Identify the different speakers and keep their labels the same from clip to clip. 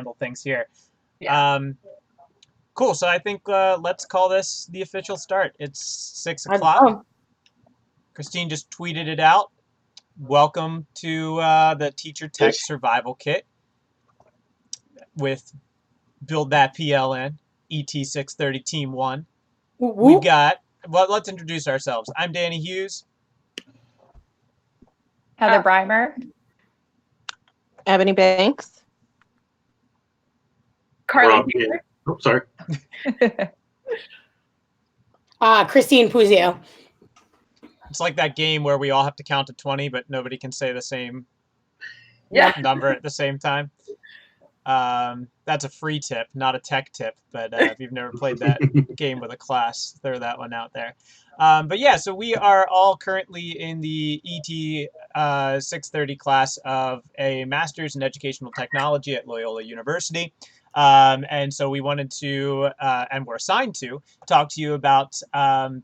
Speaker 1: handle things here.
Speaker 2: Yeah.
Speaker 1: Cool. So I think let's call this the official start. It's 6
Speaker 3: I'm
Speaker 1: o'clock.
Speaker 3: down.
Speaker 1: Christine just tweeted it out. Welcome to the Teacher Tech Survival Kit with Build That PLN, ET630 Team 1.
Speaker 3: Whoop,
Speaker 1: We've
Speaker 3: whoop.
Speaker 1: got, well, let's introduce ourselves. I'm Danny Hughes.
Speaker 2: Heather Breimer.
Speaker 4: Ebony Banks.
Speaker 2: Carly.
Speaker 5: Oh, sorry.
Speaker 3: Christine Puzio.
Speaker 1: It's like that game where we all have to count to 20, but nobody can say the same number at the same time. That's a free tip, not a tech tip, but if you've never played that game with a class, throw that one out there. But yeah, so we are all currently in the ET630 class of a Master's in Educational Technology at Loyola University. And so we wanted to, and we're assigned to, talk to you about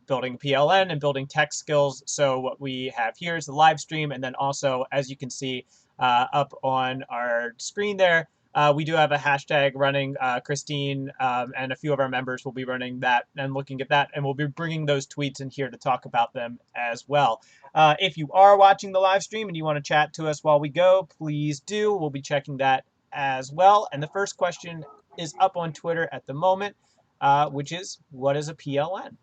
Speaker 1: building PLN and building tech skills. So what we have here is the live stream, and then also, as you can see up on our screen there, we do have a hashtag running. Christine and a few of our members will be running that and looking at that, and we'll be bringing those tweets in here to talk about them as well. If you are watching the live stream and you want to chat to us while we go, please do. We'll be checking that as well. And the first question is up on Twitter at the moment, which is, what is a PLN?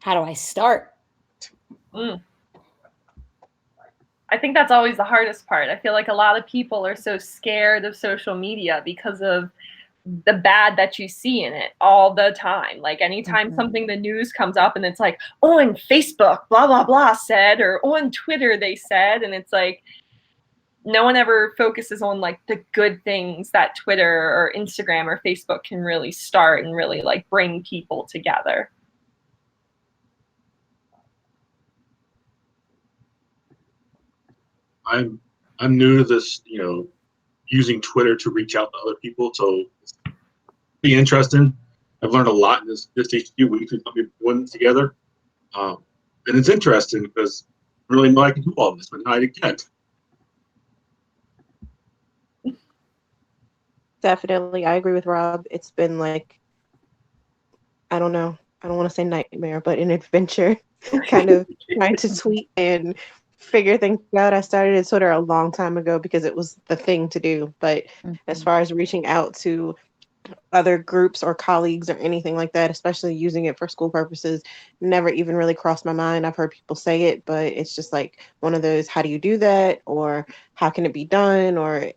Speaker 3: How do I start?
Speaker 2: I think that's always the hardest part. I feel like a lot of people are so scared of social media because of the bad that you see in it all the time. Like anytime something in the news comes up and it's like, on Facebook, blah, blah, blah said, or on Twitter they said, and it's like, no one ever focuses on like the good things that Twitter or Instagram or Facebook can really start and really like bring people together.
Speaker 5: I'm new to this, using Twitter to reach out to other people. So it's be interesting. I've learned a lot in this few weeks we've been doing together. And it's interesting because I really know I can do all this, but now I can't.
Speaker 4: Definitely. I agree with Rob. It's been like, I don't know. I don't want to say nightmare, but an adventure kind of trying to tweet and figure things out. I started Twitter a long time ago because it was the thing to do. But as far as reaching out to other groups or colleagues or anything like that, especially using it for school purposes, never even really crossed my mind. I've heard people say it, but it's just like one of those, how do you do that? Or how can it be done? Or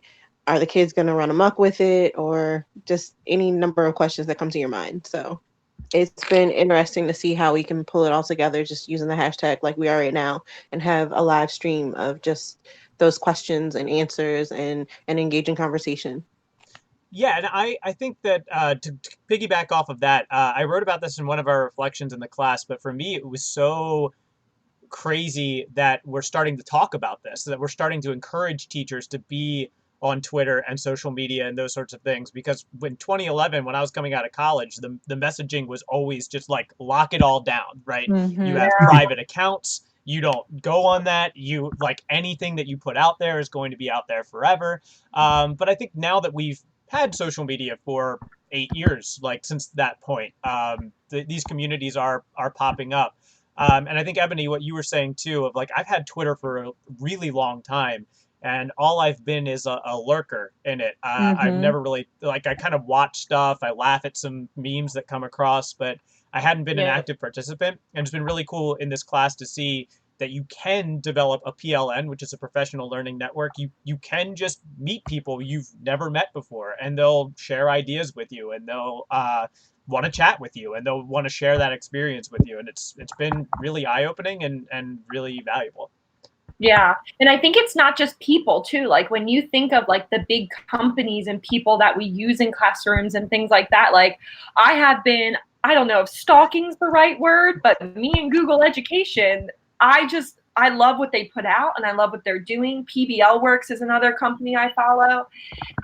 Speaker 4: are the kids going to run amok with it? Or just any number of questions that come to your mind. So it's been interesting to see how we can pull it all together just using the hashtag like we are right now and have a live stream of just those questions and answers and an engaging conversation.
Speaker 1: Yeah, and I think that to piggyback off of that, I wrote about this in one of our reflections in the class, but for me, it was so crazy that we're starting to talk about this, that we're starting to encourage teachers to be on Twitter and social media and those sorts of things. Because when 2011, when I was coming out of college, the messaging was always just like, lock it all down, right? You have private accounts. You don't go on that. You like anything that you put out there is going to be out there forever. But I think now that we've had social media for 8 years, like since that point, these communities are popping up. And I think, Ebony, what you were saying too, of like, I've had Twitter for a really long time, and all I've been is a lurker in it. I've never really, like, I kind of watch stuff. I laugh at some memes that come across, but I hadn't been an active participant. And it's been really cool in this class to see that you can develop a PLN, which is a professional learning network. You can just meet people you've never met before, and they'll share ideas with you, and they'll want to chat with you, and they'll want to share that experience with you. And it's been really eye-opening and really valuable.
Speaker 2: Yeah. And I think it's not just people too. Like when you think of like the big companies and people that we use in classrooms and things like that, like I have been, I don't know if stalking's the right word, but me and Google Education, I love what they put out and I love what they're doing. PBL Works is another company I follow.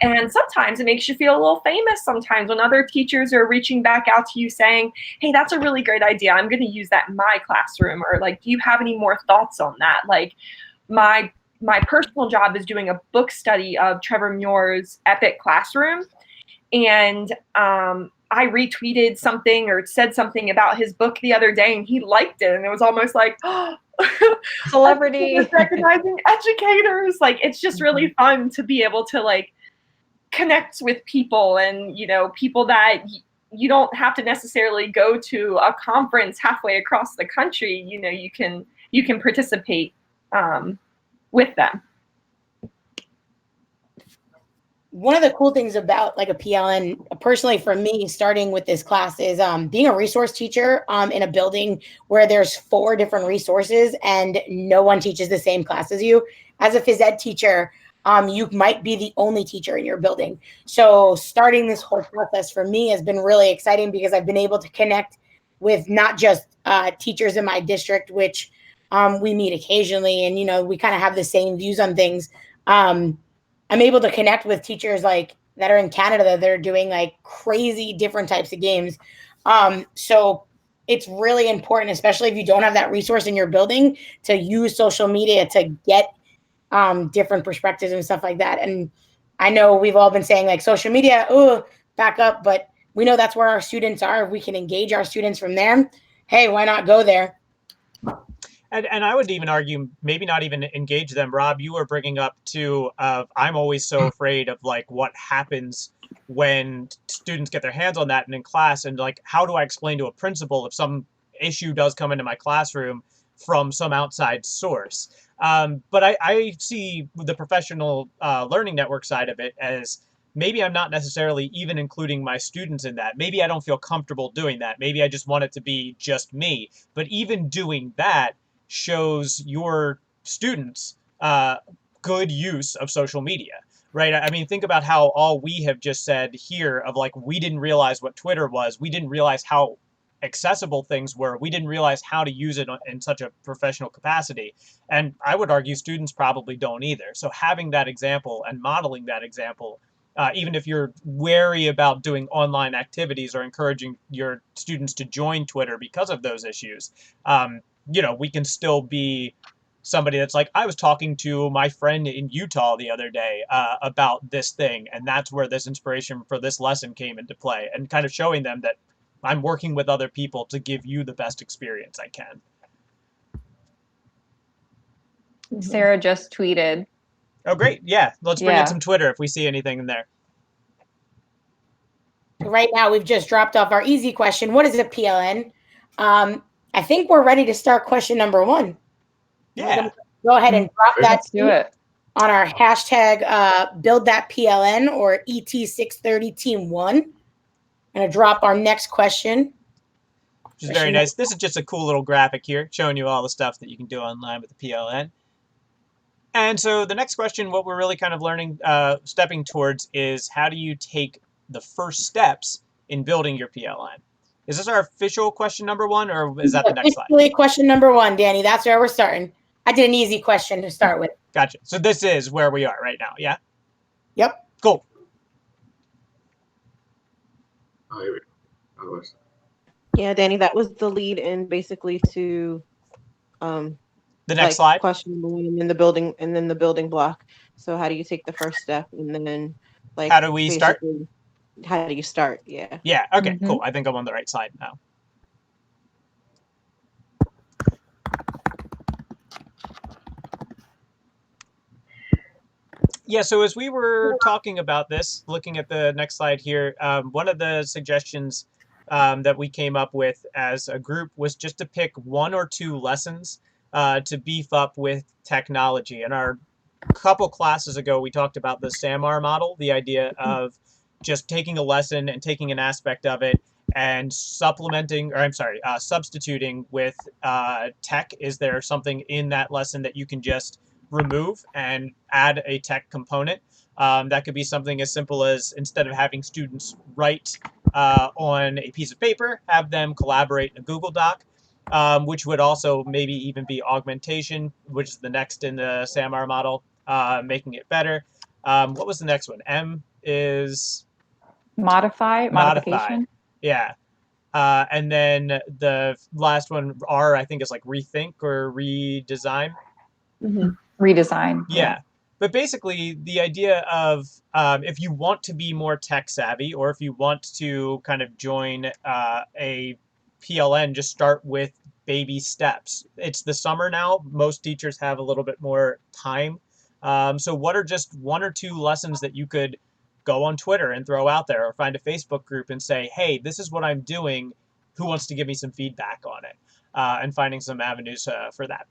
Speaker 2: And sometimes it makes you feel a little famous sometimes when other teachers are reaching back out to you saying, hey, that's a really great idea. I'm going to use that in my classroom. Or like, do you have any more thoughts on that? Like my my personal job is doing a book study of Trevor Muir's Epic Classroom. And I retweeted something or said something about his book the other day, and he liked it. And it was almost like,
Speaker 4: Celebrity.
Speaker 2: recognizing educators. Like, it's just really fun to be able to like connect with people, and people that you don't have to necessarily go to a conference halfway across the country. You can participate with them.
Speaker 3: One of the cool things about like a PLN, personally for me, starting with this class is being a resource teacher in a building where there's 4 different resources and no one teaches the same class as you. As a phys ed teacher, you might be the only teacher in your building. So starting this whole process for me has been really exciting because I've been able to connect with not just teachers in my district, which we meet occasionally, and we kind of have the same views on things. I'm able to connect with teachers like that are in Canada that are doing like crazy different types of games. So it's really important, especially if you don't have that resource in your building, to use social media to get different perspectives and stuff like that. And I know we've all been saying like social media, back up, but we know that's where our students are. If we can engage our students from there, hey, why not go there?
Speaker 1: And I would even argue maybe not even engage them. Rob, you were bringing up too, I'm always so afraid of like what happens when students get their hands on that and in class, and like, how do I explain to a principal if some issue does come into my classroom from some outside source? But I see the professional learning network side of it as maybe I'm not necessarily even including my students in that. Maybe I don't feel comfortable doing that. Maybe I just want it to be just me. But even doing that shows your students good use of social media, right? I mean, think about how all we have just said here of like, we didn't realize what Twitter was. We didn't realize how accessible things were. We didn't realize how to use it in such a professional capacity. And I would argue students probably don't either. So having that example and modeling that example, even if you're wary about doing online activities or encouraging your students to join Twitter because of those issues, we can still be somebody that's like, I was talking to my friend in Utah the other day about this thing, and that's where this inspiration for this lesson came into play, and kind of showing them that I'm working with other people to give you the best experience I can.
Speaker 6: Sarah just tweeted.
Speaker 1: Oh, great. Yeah. Let's bring in some Twitter if we see anything in there.
Speaker 3: Right now, we've just dropped off our easy question. What is a PLN? I think we're ready to start question number 1.
Speaker 1: Yeah.
Speaker 3: Go ahead and drop that.
Speaker 6: Let's do it
Speaker 3: on our hashtag build that PLN or ET630 team 1. I'm going to drop our next question.
Speaker 1: Which is very nice. This is just a cool little graphic here showing you all the stuff that you can do online with the PLN. And so the next question, what we're really kind of learning, stepping towards, is how do you take the first steps in building your PLN? Is this our official question number 1, or is that the next slide?
Speaker 3: Question number 1, Danny. That's where we're starting. I did an easy question to start with.
Speaker 1: Gotcha. So this is where we are right now, yeah?
Speaker 3: Yep.
Speaker 1: Cool.
Speaker 5: Oh, here we go.
Speaker 4: Yeah, Danny, that was the lead in basically to
Speaker 1: the next slide.
Speaker 4: Question number 1, and then the building block. So how do you take the first step, and then like
Speaker 1: how do we start?
Speaker 4: How do you start? Yeah.
Speaker 1: Yeah. Okay. Cool. I think I'm on the right slide now. Yeah, so as we were talking about this, looking at the next slide here, one of the suggestions that we came up with as a group was just to pick 1 or 2 lessons to beef up with technology. And our couple classes ago, we talked about the SAMR model, the idea of just taking a lesson and taking an aspect of it and substituting with tech. Is there something in that lesson that you can just remove and add a tech component? That could be something as simple as, instead of having students write on a piece of paper, have them collaborate in a Google Doc, which would also maybe even be augmentation, which is the next in the SAMR model, making it better. What was the next one? M is modification. Yeah. And then the last one, R, I think, is like rethink or redesign.
Speaker 6: redesign.
Speaker 1: Yeah. But basically, the idea of if you want to be more tech savvy, or if you want to kind of join a PLN, just start with baby steps. It's the summer now. Most teachers have a little bit more time. So, what are just one or two lessons that you could go on Twitter and throw out there, or find a Facebook group and say, hey, this is what I'm doing. Who wants to give me some feedback on it? And finding some avenues for that.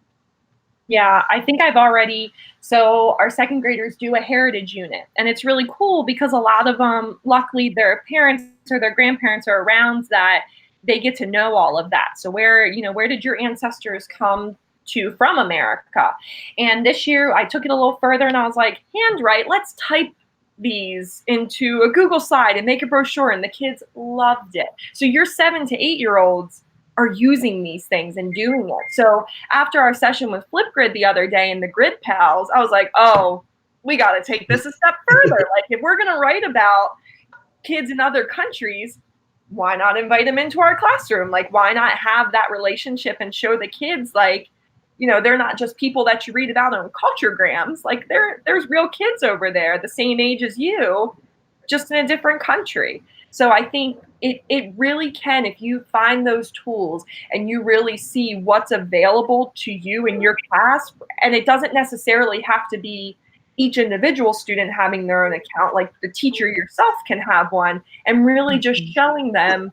Speaker 2: Yeah, I think I've already, so our second graders do a heritage unit, and it's really cool because a lot of them, luckily their parents or their grandparents are around, that they get to know all of that. So where, where did your ancestors come to from America? And this year I took it a little further and I was like, handwrite, let's type these into a Google slide and make a brochure, and the kids loved it. So your 7 to 8 year olds are using these things and doing it. So after our session with Flipgrid the other day and the Grid Pals, I was like, oh, we got to take this a step further. Like, if we're going to write about kids in other countries, why not invite them into our classroom? Like, why not have that relationship and show the kids, like, they're not just people that you read about on culturegrams. Like, there's real kids over there the same age as you, just in a different country. So I think it really can, if you find those tools and you really see what's available to you in your class, and it doesn't necessarily have to be each individual student having their own account, like the teacher yourself can have one, and really just showing them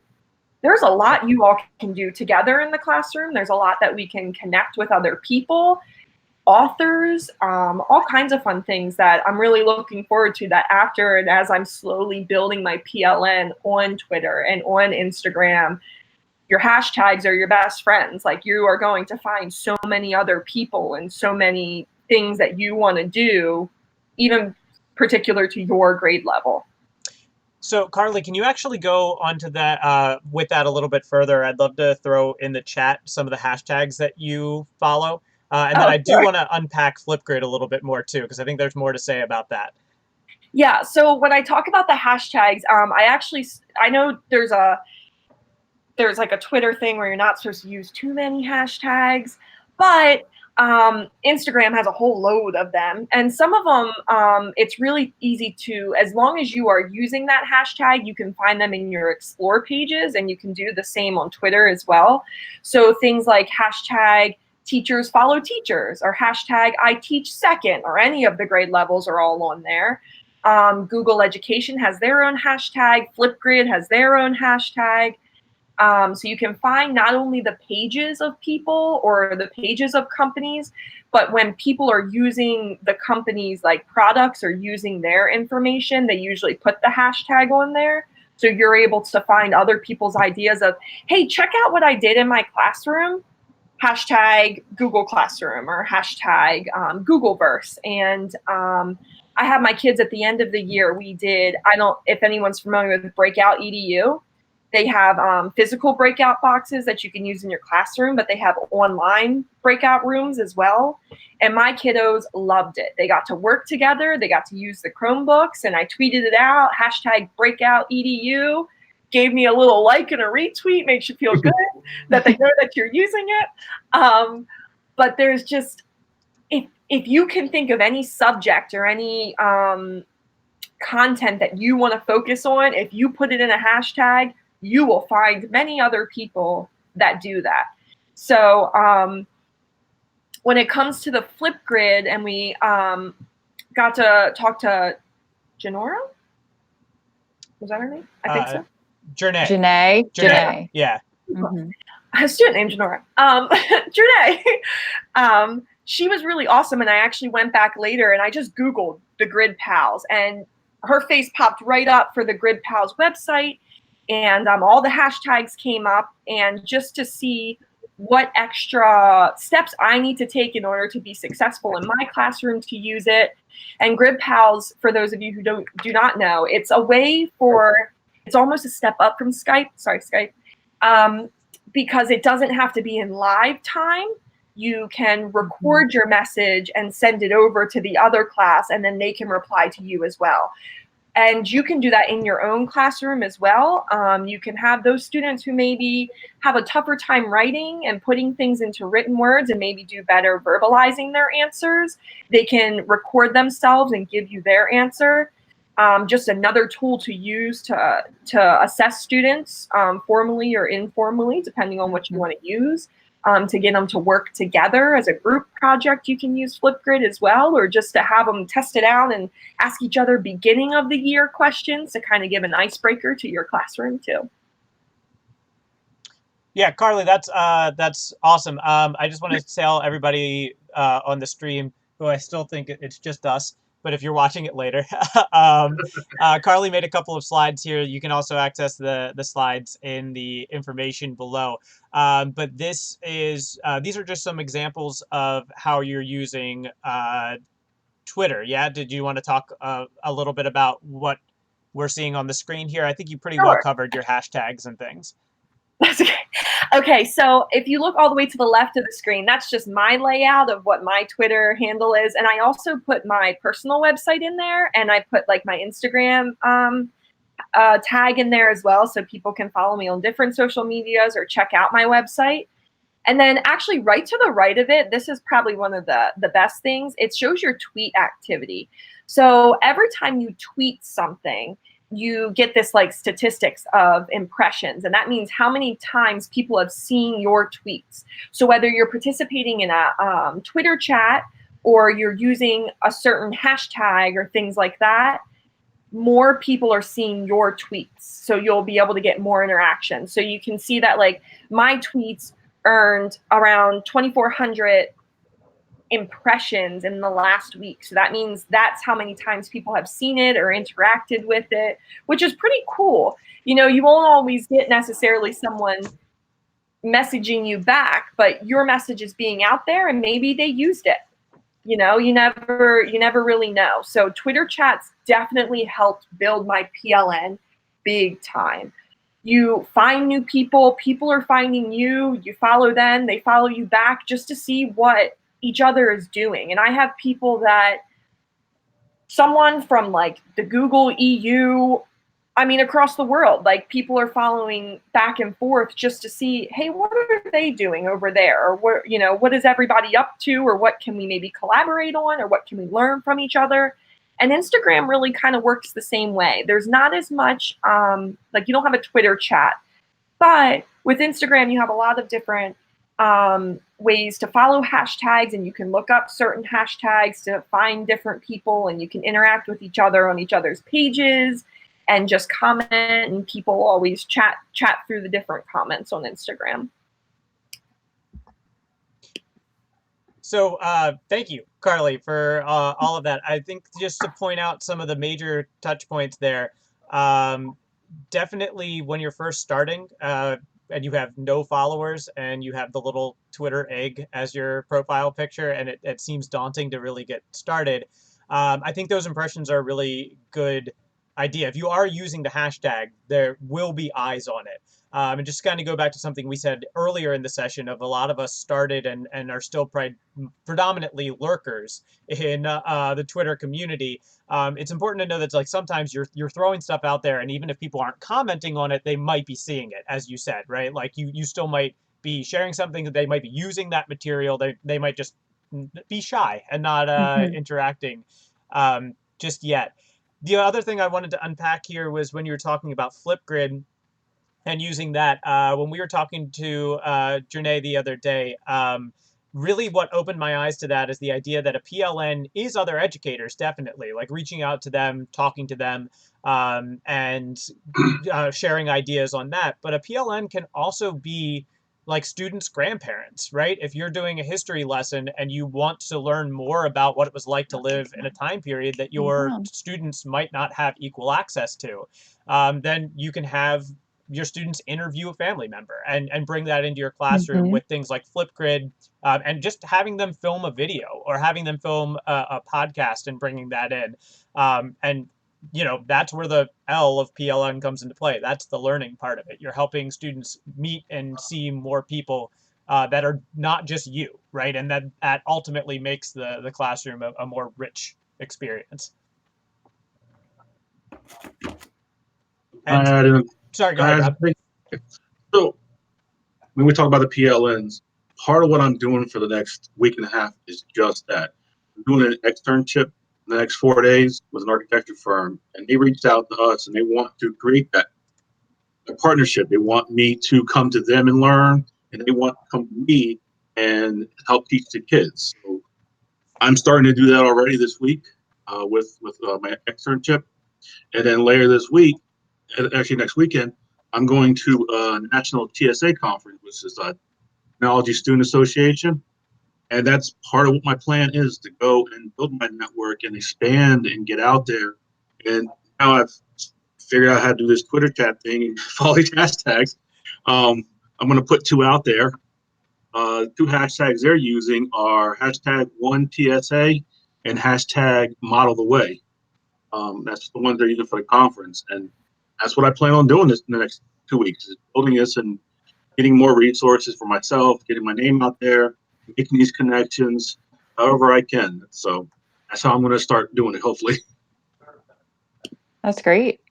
Speaker 2: there's a lot you all can do together in the classroom. There's a lot that we can connect with other people, authors, all kinds of fun things that I'm really looking forward to, that after and as I'm slowly building my PLN on Twitter and on Instagram, your hashtags are your best friends. Like, you are going to find so many other people and so many things that you want to do, even particular to your grade level.
Speaker 1: So, Carly, can you actually go onto that with that a little bit further? I'd love to throw in the chat some of the hashtags that you follow. And then I do want to unpack Flipgrid a little bit more, too, because I think there's more to say about that.
Speaker 2: Yeah, so when I talk about the hashtags, I know there's like a Twitter thing where you're not supposed to use too many hashtags, but Instagram has a whole load of them. And some of them, it's really easy to, as long as you are using that hashtag, you can find them in your Explore pages, and you can do the same on Twitter as well. So things like hashtag teachers follow teachers, or hashtag I teach second, or any of the grade levels are all on there. Google Education has their own hashtag. Flipgrid has their own hashtag. So you can find not only the pages of people or the pages of companies, but when people are using the company's like products or using their information, they usually put the hashtag on there. So you're able to find other people's ideas of, hey, check out what I did in my classroom. Hashtag Google Classroom, or hashtag Googleverse. And I have my kids at the end of the year, we did, if anyone's familiar with Breakout EDU, they have physical breakout boxes that you can use in your classroom, but they have online breakout rooms as well. And my kiddos loved it. They got to work together. They got to use the Chromebooks, and I tweeted it out, hashtag Breakout EDU. Gave me a little like and a retweet, makes you feel good that they know that you're using it. But there's just, if you can think of any subject or any content that you want to focus on, if you put it in a hashtag, you will find many other people that do that. So when it comes to the Flipgrid, and we got to talk to Janora, was that her name? I think so.
Speaker 6: Janae.
Speaker 1: Yeah.
Speaker 6: Mm-hmm.
Speaker 2: A student named Janora. Janae. She was really awesome, and I actually went back later and I just Googled the Grid Pals, and her face popped right up for the Grid Pals website, and all the hashtags came up, and just to see what extra steps I need to take in order to be successful in my classroom to use it. And Grid Pals, for those of you who do not know, it's a way it's almost a step up from Skype. Sorry, Skype. Because it doesn't have to be in live time. You can record your message and send it over to the other class, and then they can reply to you as well. And you can do that in your own classroom as well. You can have those students who maybe have a tougher time writing and putting things into written words and maybe do better verbalizing their answers. They can record themselves and give you their answer. Just another tool to use to assess students formally or informally, depending on what you want to use. To get them to work together as a group project, you can use Flipgrid as well, or just to have them test it out and ask each other beginning of the year questions to kind of give an icebreaker to your classroom too.
Speaker 1: Yeah, Carly, that's awesome. I just want to tell everybody on the stream, who I still think it's just us, but if you're watching it later, Carly made a couple of slides here. You can also access the slides in the information below. But these are just some examples of how you're using Twitter. Yeah, did you want to talk a little bit about what we're seeing on the screen here? I think you pretty well covered your hashtags and things.
Speaker 2: That's okay. Okay, so if you look all the way to the left of the screen, that's just my layout of what my Twitter handle is. And I also put my personal website in there, and I put like my Instagram tag in there as well, so people can follow me on different social medias or check out my website. And then actually right to the right of it, this is probably one of the best things. It shows your tweet activity. So every time you tweet something, you get this like statistics of impressions, and that means how many times people have seen your tweets. So whether you're participating in a Twitter chat or you're using a certain hashtag or things like that, more people are seeing your tweets. So you'll be able to get more interaction. So you can see that like my tweets earned around 2,400 impressions in the last week. So that means that's how many times people have seen it or interacted with it, which is pretty cool. You know, you won't always get necessarily someone messaging you back, but your message is being out there and maybe they used it. You know, you never really know. So Twitter chats definitely helped build my PLN big time. You find new people, people are finding you, you follow them, they follow you back just to see what each other is doing. And I have people that, someone from like the Google EU, I mean, across the world, like people are following back and forth just to see, hey, what are they doing over there? Or what, you know, what is everybody up to? Or what can we maybe collaborate on? Or what can we learn from each other? And Instagram really kind of works the same way. There's not as much, like you don't have a Twitter chat, but with Instagram, you have a lot of different ways to follow hashtags, and you can look up certain hashtags to find different people, and you can interact with each other on each other's pages and just comment, and people always chat through the different comments on Instagram.
Speaker 1: So thank you, Carly, for all of that. I think just to point out some of the major touch points there, definitely when you're first starting and you have no followers and you have the little Twitter egg as your profile picture, and it seems daunting to really get started, I think those impressions are a really good idea. If you are using the hashtag, there will be eyes on it. And just kind of go back to something we said earlier in the session of a lot of us started and are still predominantly lurkers in the Twitter community. It's important to know that like sometimes you're throwing stuff out there, and even if people aren't commenting on it, they might be seeing it, as you said, right? Like you still might be sharing something that they might be using that material. They might just be shy and not interacting just yet. The other thing I wanted to unpack here was when you were talking about Flipgrid and using that. When we were talking to Janae the other day, really what opened my eyes to that is the idea that a PLN is other educators, definitely, like reaching out to them, talking to them, and sharing ideas on that. But a PLN can also be like students' grandparents, right? If you're doing a history lesson and you want to learn more about what it was like to live in a time period that your students might not have equal access to, then you can have your students interview a family member and bring that into your classroom with things like Flipgrid, and just having them film a video or having them film a podcast and bringing that in. And you know, that's where the L of PLN comes into play. That's the learning part of it. You're helping students meet and see more people that are not just you, right? And that ultimately makes the classroom a more rich experience. And
Speaker 5: I didn't.
Speaker 1: sorry, go ahead, Rob.
Speaker 5: So when we talk about the PLNs, part of what I'm doing for the next week and a half is just that. I'm doing an externship the next 4 days with an architecture firm, and they reached out to us and they want to create that a partnership. They want me to come to them and learn, and they want to come to me and help teach the kids. So I'm starting to do that already this week with my externship, and then later this week, actually next weekend, I'm going to a national TSA conference, which is a Technology Student Association, and that's part of what my plan is, to go and build my network and expand and get out there. And now I've figured out how to do this Twitter chat thing and follow these hashtags. I'm going to put two out there. Two hashtags they're using are hashtag one TSA and hashtag model the way. That's the ones they're using for the conference. And that's what I plan on doing this in the next 2 weeks, is building this and getting more resources for myself, getting my name out there, making these connections however I can. So that's how I'm going to start doing it, hopefully.
Speaker 6: That's great.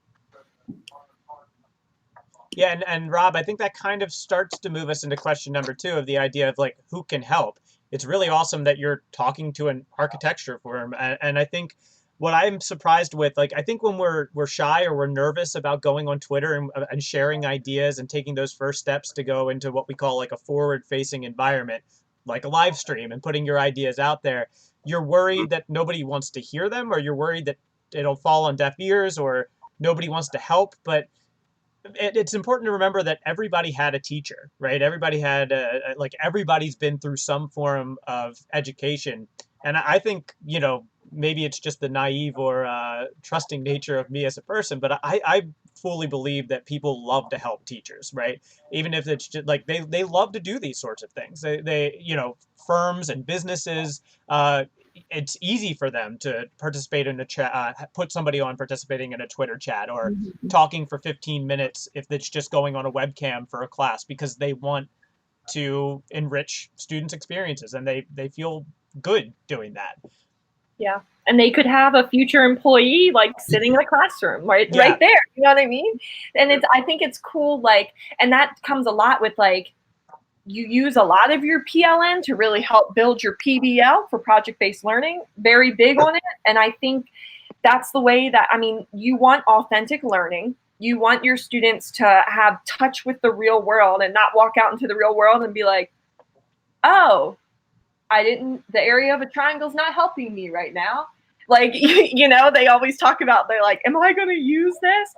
Speaker 1: Yeah, and Rob, I think that kind of starts to move us into question number 2 of the idea of like who can help. It's really awesome that you're talking to an architecture firm, and I think what I'm surprised with, like, I think when we're shy or we're nervous about going on Twitter and sharing ideas and taking those first steps to go into what we call like a forward-facing environment, like a live stream and putting your ideas out there, you're worried that nobody wants to hear them, or you're worried that it'll fall on deaf ears, or nobody wants to help. But it's important to remember that everybody had a teacher, right? Everybody had like everybody's been through some form of education. And I think, maybe it's just the naive or trusting nature of me as a person, but I fully believe that people love to help teachers, right? Even if it's just like they love to do these sorts of things. They firms and businesses, it's easy for them to participate in a chat, put somebody on participating in a Twitter chat, or talking for 15 minutes if it's just going on a webcam for a class, because they want to enrich students' experiences and they feel good doing that.
Speaker 2: Yeah. And they could have a future employee like sitting in a classroom right there. You know what I mean? And I think it's cool, like, and that comes a lot with like, you use a lot of your PLN to really help build your PBL for project-based learning, very big on it. And I think that's the way that, I mean, you want authentic learning. You want your students to have touch with the real world and not walk out into the real world and be like, oh, the area of a triangle is not helping me right now. Like, they always talk about, they're like, am I going to use this?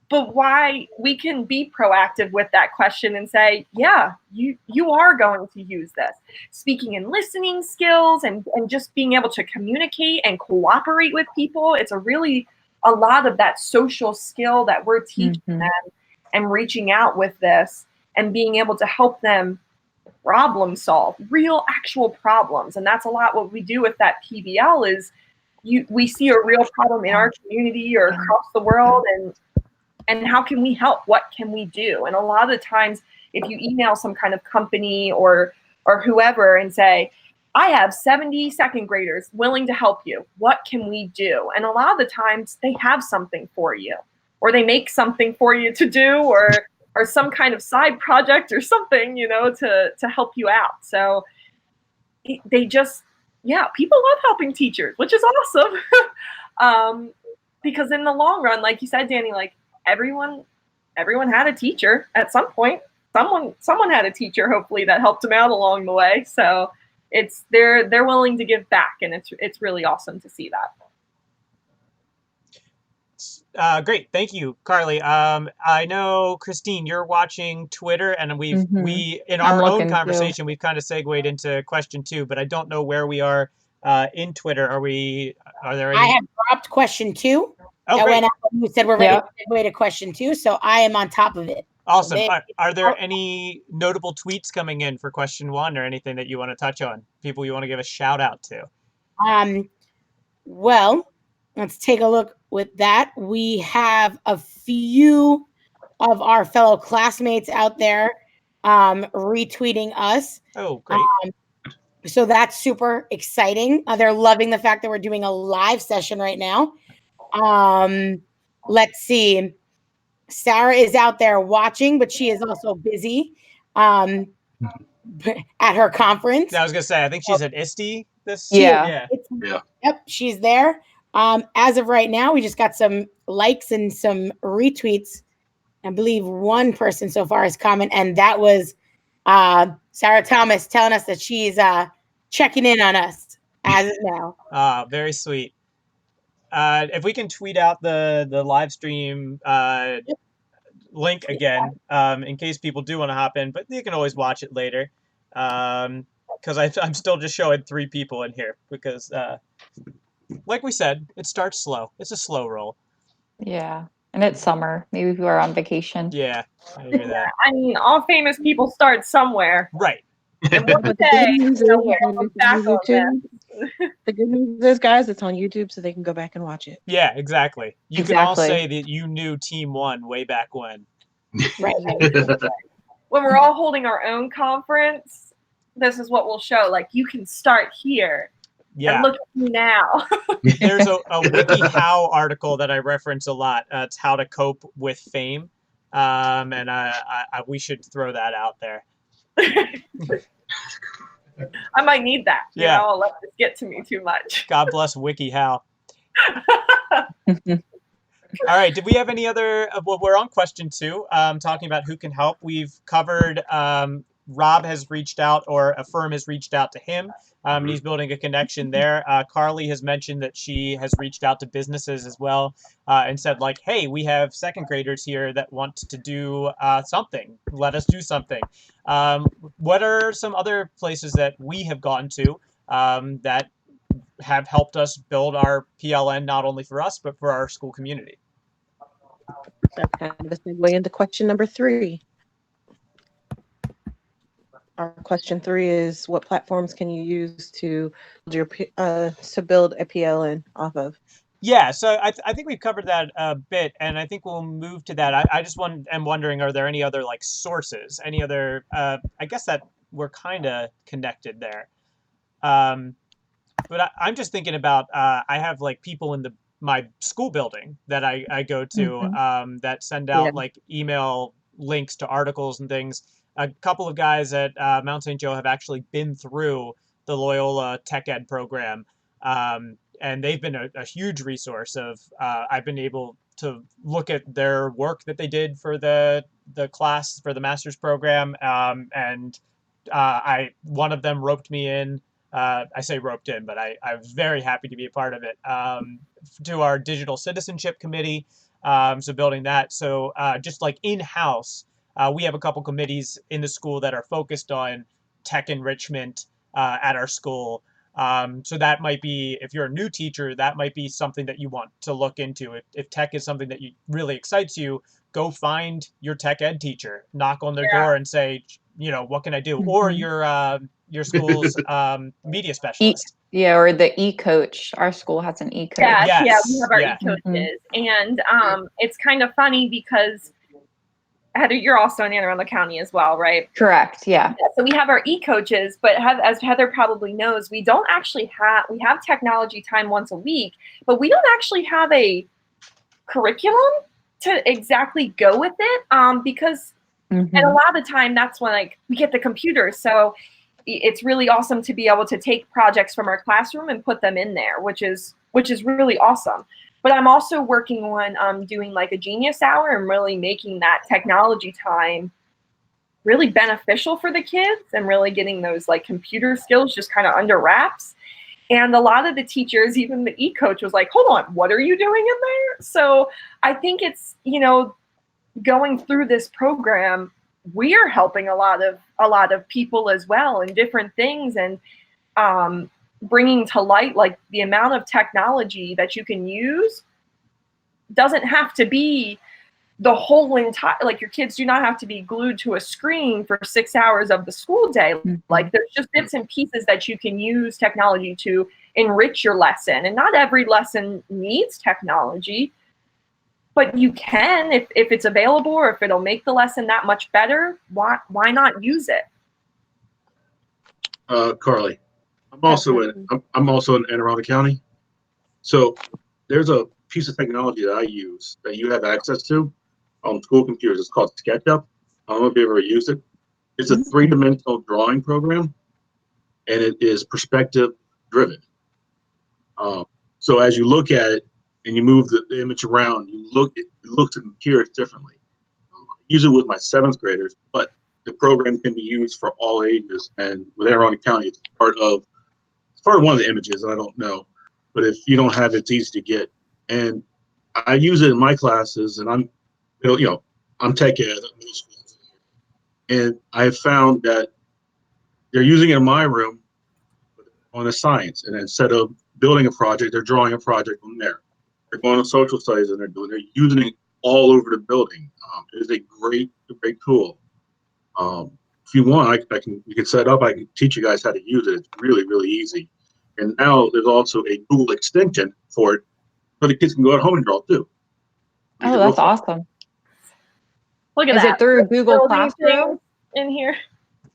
Speaker 2: But why we can be proactive with that question and say, yeah, you are going to use this. Speaking and listening skills and just being able to communicate and cooperate with people. It's a lot of that social skill that we're teaching them and reaching out with this and being able to help them problem solve real actual problems. And that's a lot what we do with that PBL is we see a real problem in our community or across the world, and how can we help? What can we do? And a lot of times, if you email some kind of company or whoever and say, I have 70 second graders willing to help you, what can we do? And a lot of the times they have something for you, or they make something for you to do, or some kind of side project or something, to help you out. So they just, people love helping teachers, which is awesome. Because in the long run, like you said, Danny, like, everyone had a teacher at some point. Someone had a teacher, hopefully, that helped them out along the way. So they're willing to give back, and it's really awesome to see that.
Speaker 1: Great, thank you, Carly. I know, Christine, you're watching Twitter, and we in our own conversation we've kind of segued into question 2, but I don't know where we are in Twitter. Are there any?
Speaker 3: I have dropped question 2.
Speaker 1: Oh, great.
Speaker 3: You said we're ready to segue to question 2, so I am on top of it.
Speaker 1: Awesome. Are there any notable tweets coming in for question 1 or anything that you want to touch on? People you want to give a shout out to?
Speaker 3: Well, let's take a look with that. We have a few of our fellow classmates out there retweeting us.
Speaker 1: Oh, great.
Speaker 3: So that's super exciting. They're loving the fact that we're doing a live session right now. Let's see. Sarah is out there watching, but she is also busy at her conference.
Speaker 1: I was gonna say, I think she's at ISTE this.
Speaker 6: Yeah.
Speaker 5: Yeah.
Speaker 3: Yep, she's there. As of right now, we just got some likes and some retweets. I believe one person so far has commented, and that was Sarah Thomas telling us that she's checking in on us as of now.
Speaker 1: Very sweet. If we can tweet out the live stream link again, in case people do want to hop in, but you can always watch it later. Because I'm still just showing 3 people in here because, like we said, it starts slow. It's a slow roll.
Speaker 6: Yeah. And it's summer. Maybe people are on vacation.
Speaker 1: Yeah, I hear that.
Speaker 2: I mean, all famous people start somewhere.
Speaker 1: Right.
Speaker 2: And one
Speaker 4: But the
Speaker 2: day,
Speaker 4: good news
Speaker 2: we'll
Speaker 4: is,
Speaker 2: look back on this.
Speaker 4: the good news is, guys, it's on YouTube, so they can go back and watch it.
Speaker 1: Yeah, exactly. You can all
Speaker 6: Exactly.
Speaker 1: say that you knew Team 1 way back when.
Speaker 3: Right.
Speaker 2: When we're all holding our own conference, this is what we'll show. Like, you can start here.
Speaker 1: Yeah.
Speaker 2: And look at me now.
Speaker 1: There's a WikiHow article that I reference a lot. It's how to cope with fame. And we should throw that out there.
Speaker 2: I might need that.
Speaker 1: Yeah.
Speaker 2: You know, I'll let this get to me too much.
Speaker 1: God bless WikiHow. All right. Did we have any other? Well, we're on question 2, talking about who can help. We've covered. Rob has reached out, or a firm has reached out to him, and he's building a connection there. Carly has mentioned that she has reached out to businesses as well, and said like, "Hey, we have 2nd graders here that want to do something. Let us do something." What are some other places that we have gone to that have helped us build our PLN, not only for us but for our school community?
Speaker 4: That's kind of a segue into question number 3. Our question 3 is, what platforms can you use to build a PLN off of?
Speaker 1: Yeah, so I think we've covered that a bit, and I think we'll move to that. I just am wondering, are there any other like sources, any other? I guess that we're kind of connected there, but I'm just thinking about I have like people in my school building that I go to that send out like email links to articles and things. A couple of guys at Mount St. Joe have actually been through the Loyola Tech Ed program, and they've been a huge resource of I've been able to look at their work that they did for the class for the master's program, and one of them roped me in. I say roped in, but I was very happy to be a part of it, to our digital citizenship committee. So building that. So just like in-house, we have a couple committees in the school that are focused on tech enrichment at our school. So that might be, if you're a new teacher, that might be something that you want to look into. If tech is something that really excites you, go find your tech ed teacher, knock on their door and say, what can I do? Or your school's media specialist.
Speaker 6: Or the e-coach. Our school has an e-coach.
Speaker 2: Yeah, we have our
Speaker 1: Yeah.
Speaker 2: e-coaches. And it's kind of funny because Heather, you're also in Anne Arundel County as well, right?
Speaker 6: Correct. Yeah.
Speaker 2: So we have our e-coaches, but as Heather probably knows, we have technology time once a week, but we don't actually have a curriculum to exactly go with it, because and a lot of the time that's when like we get the computers. So it's really awesome to be able to take projects from our classroom and put them in there, which is really awesome. But I'm also working on doing like a genius hour and really making that technology time really beneficial for the kids and really getting those like computer skills just kind of under wraps. And a lot of the teachers, even the e-coach was like, hold on, what are you doing in there? So I think it's, going through this program, we are helping a lot of people as well in different things, and bringing to light like the amount of technology that you can use doesn't have to be the whole entire, like your kids do not have to be glued to a screen for 6 hours of the school day. Like there's just bits and pieces that you can use technology to enrich your lesson, and not every lesson needs technology, but you can, if it's available or if it'll make the lesson that much better, why not use it?
Speaker 5: Carly, I'm also in Anne Arundel County. So there's a piece of technology that I use that you have access to. on school computers. It's called SketchUp. I don't know if you ever used it. It's a three-dimensional drawing program, and it is perspective driven. So as you look at it and you move the image around, you look at the computers differently. I use it with my 7th graders, but the program can be used for all ages. And with Anne Arundel County, it's part of one of the images. I don't know, but if you don't have it, it's easy to get. And I use it in my classes, and I'm tech ed, and I have found that they're using it in my room on a science, and instead of building a project, they're drawing a project from there. They're going to social studies, and they're using it all over the building. It is a great tool. If you want, you can set it up. I can teach you guys how to use it. It's really, really easy. And now there's also a Google extension for it, so the kids can go at home and draw too.
Speaker 6: Oh, that's awesome.
Speaker 2: Look at
Speaker 6: Is
Speaker 2: that.
Speaker 6: it through Google
Speaker 2: Building
Speaker 6: Classroom?
Speaker 2: things in here.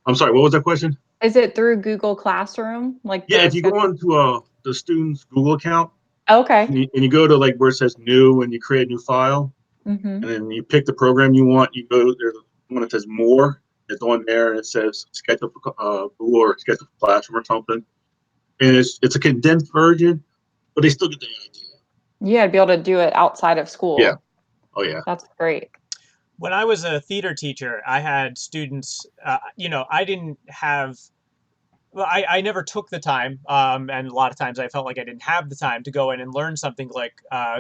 Speaker 5: I'm sorry, what was that question?
Speaker 6: Is it through Google Classroom?
Speaker 5: Yeah, if you go onto the student's Google account,
Speaker 6: Okay.
Speaker 5: and you go to like where it says new, and you create a new file,
Speaker 6: Mm-hmm.
Speaker 5: and then you pick the program you want. You go there's one that says more. It's on there, and it says SketchUp Google or SketchUp Classroom or something. And it's a condensed version, but they still get the idea.
Speaker 6: Yeah, to be able to do it outside of school.
Speaker 5: Yeah. Oh yeah.
Speaker 6: That's great.
Speaker 1: When I was a theater teacher, I had students, I didn't have, well, I never took the time, and a lot of times I felt like I didn't have the time to go in and learn something like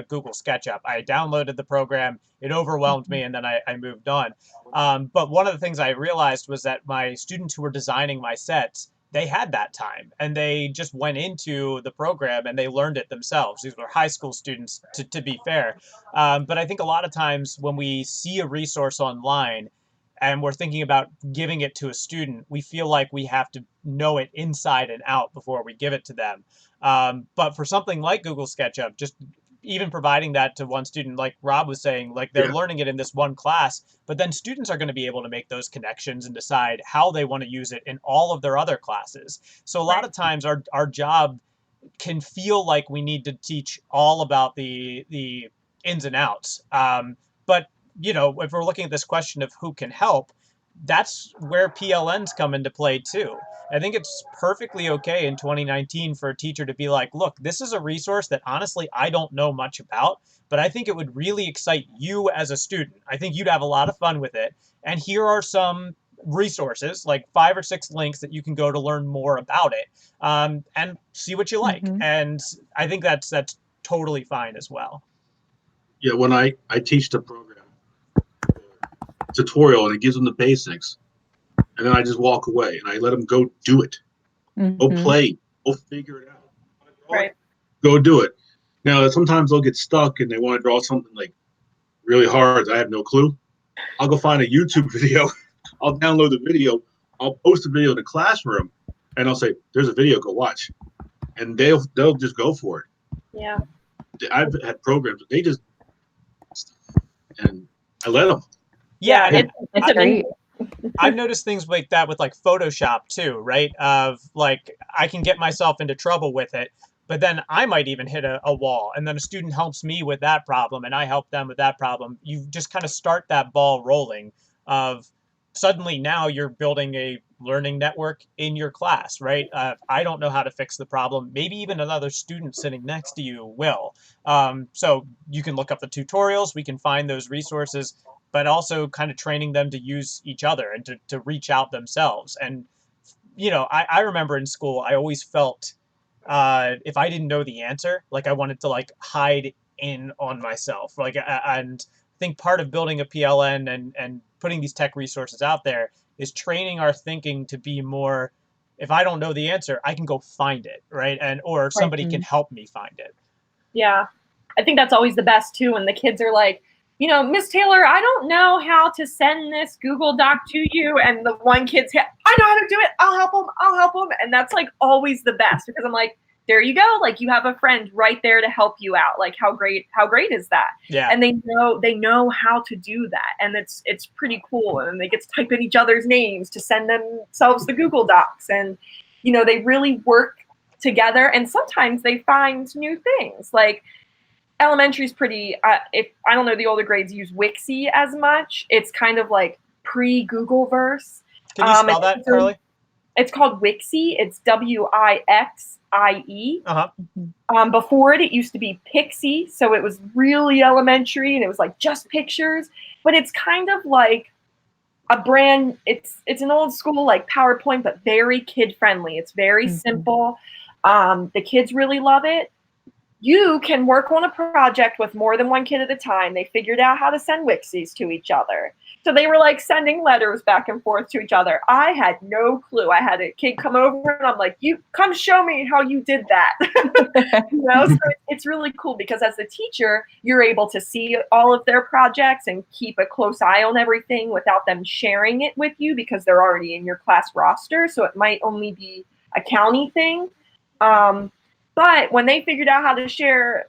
Speaker 1: Google SketchUp. I downloaded the program, it overwhelmed me, and then I moved on. But one of the things I realized was that my students who were designing my sets, they had that time, and they just went into the program and they learned it themselves. These were high school students, to be fair. But I think a lot of times when we see a resource online and we're thinking about giving it to a student, we feel like we have to know it inside and out before we give it to them. But for something like Google SketchUp, just even providing that to one student, like Rob was saying, like they're learning it in this one class, but then students are going to be able to make those connections and decide how they want to use it in all of their other classes. So a lot of times our job can feel like we need to teach all about the ins and outs. But if we're looking at this question of who can help, that's where PLNs come into play too. I think it's perfectly okay in 2019 for a teacher to be like, look, this is a resource that honestly I don't know much about, but I think it would really excite you as a student. I think you'd have a lot of fun with it. And here are some resources, like 5 or 6 links that you can go to learn more about it, and see what you like.
Speaker 6: Mm-hmm.
Speaker 1: And I think that's totally fine as well.
Speaker 5: Yeah, when I teach the program tutorial and it gives them the basics, and then I just walk away and I let them go do it.
Speaker 6: Mm-hmm.
Speaker 5: Go play, go figure it out.
Speaker 2: Right.
Speaker 5: Go do it. Now sometimes they'll get stuck and they want to draw something like really hard. I have no clue. I'll go find a YouTube video. I'll download the video. I'll post the video in the classroom, and I'll say, "There's a video. Go watch," and they'll just go for it.
Speaker 2: Yeah.
Speaker 5: I've had programs that they just, and I let them.
Speaker 1: Yeah,
Speaker 2: it's
Speaker 6: great.
Speaker 1: I've noticed things like that with like Photoshop too, right? Of like, I can get myself into trouble with it, but then I might even hit a wall, and then a student helps me with that problem and I help them with that problem. You just kind of start that ball rolling of suddenly now you're building a learning network in your class, right? I don't know how to fix the problem. Maybe even another student sitting next to you will. So you can look up the tutorials, we can find those resources, but also kind of training them to use each other and to reach out themselves. And, I remember in school, I always felt if I didn't know the answer, like I wanted to like hide in on myself. And I think part of building a PLN and putting these tech resources out there is training our thinking to be more, if I don't know the answer, I can go find it, right? Or somebody can help me find it.
Speaker 2: Yeah. I think that's always the best too, when the kids are like, Miss Taylor, I don't know how to send this Google Doc to you. And the one kid's, I know how to do it. I'll help them. And that's like always the best, because I'm like, there you go. Like, you have a friend right there to help you out. Like, how great is that?
Speaker 1: Yeah.
Speaker 2: And they know how to do that. And it's pretty cool. And they get to type in each other's names to send themselves the Google Docs. And, they really work together. And sometimes they find new things. Like, Elementary's pretty. If I don't know, the older grades use Wixie as much. It's kind of like pre-Googleverse.
Speaker 1: Can you spell that, Carly?
Speaker 2: It's called Wixie. It's Wixie. Before it used to be Pixie, so it was really elementary, and it was like just pictures. But it's kind of like a brand. It's an old school like PowerPoint, but very kid friendly. It's very simple. The kids really love it. You can work on a project with more than one kid at a time. They figured out how to send Wixies to each other. So they were like sending letters back and forth to each other. I had no clue. I had a kid come over and I'm like, you come show me how you did that. So it's really cool because as a teacher, you're able to see all of their projects and keep a close eye on everything without them sharing it with you because they're already in your class roster. So it might only be a county thing. But when they figured out how to share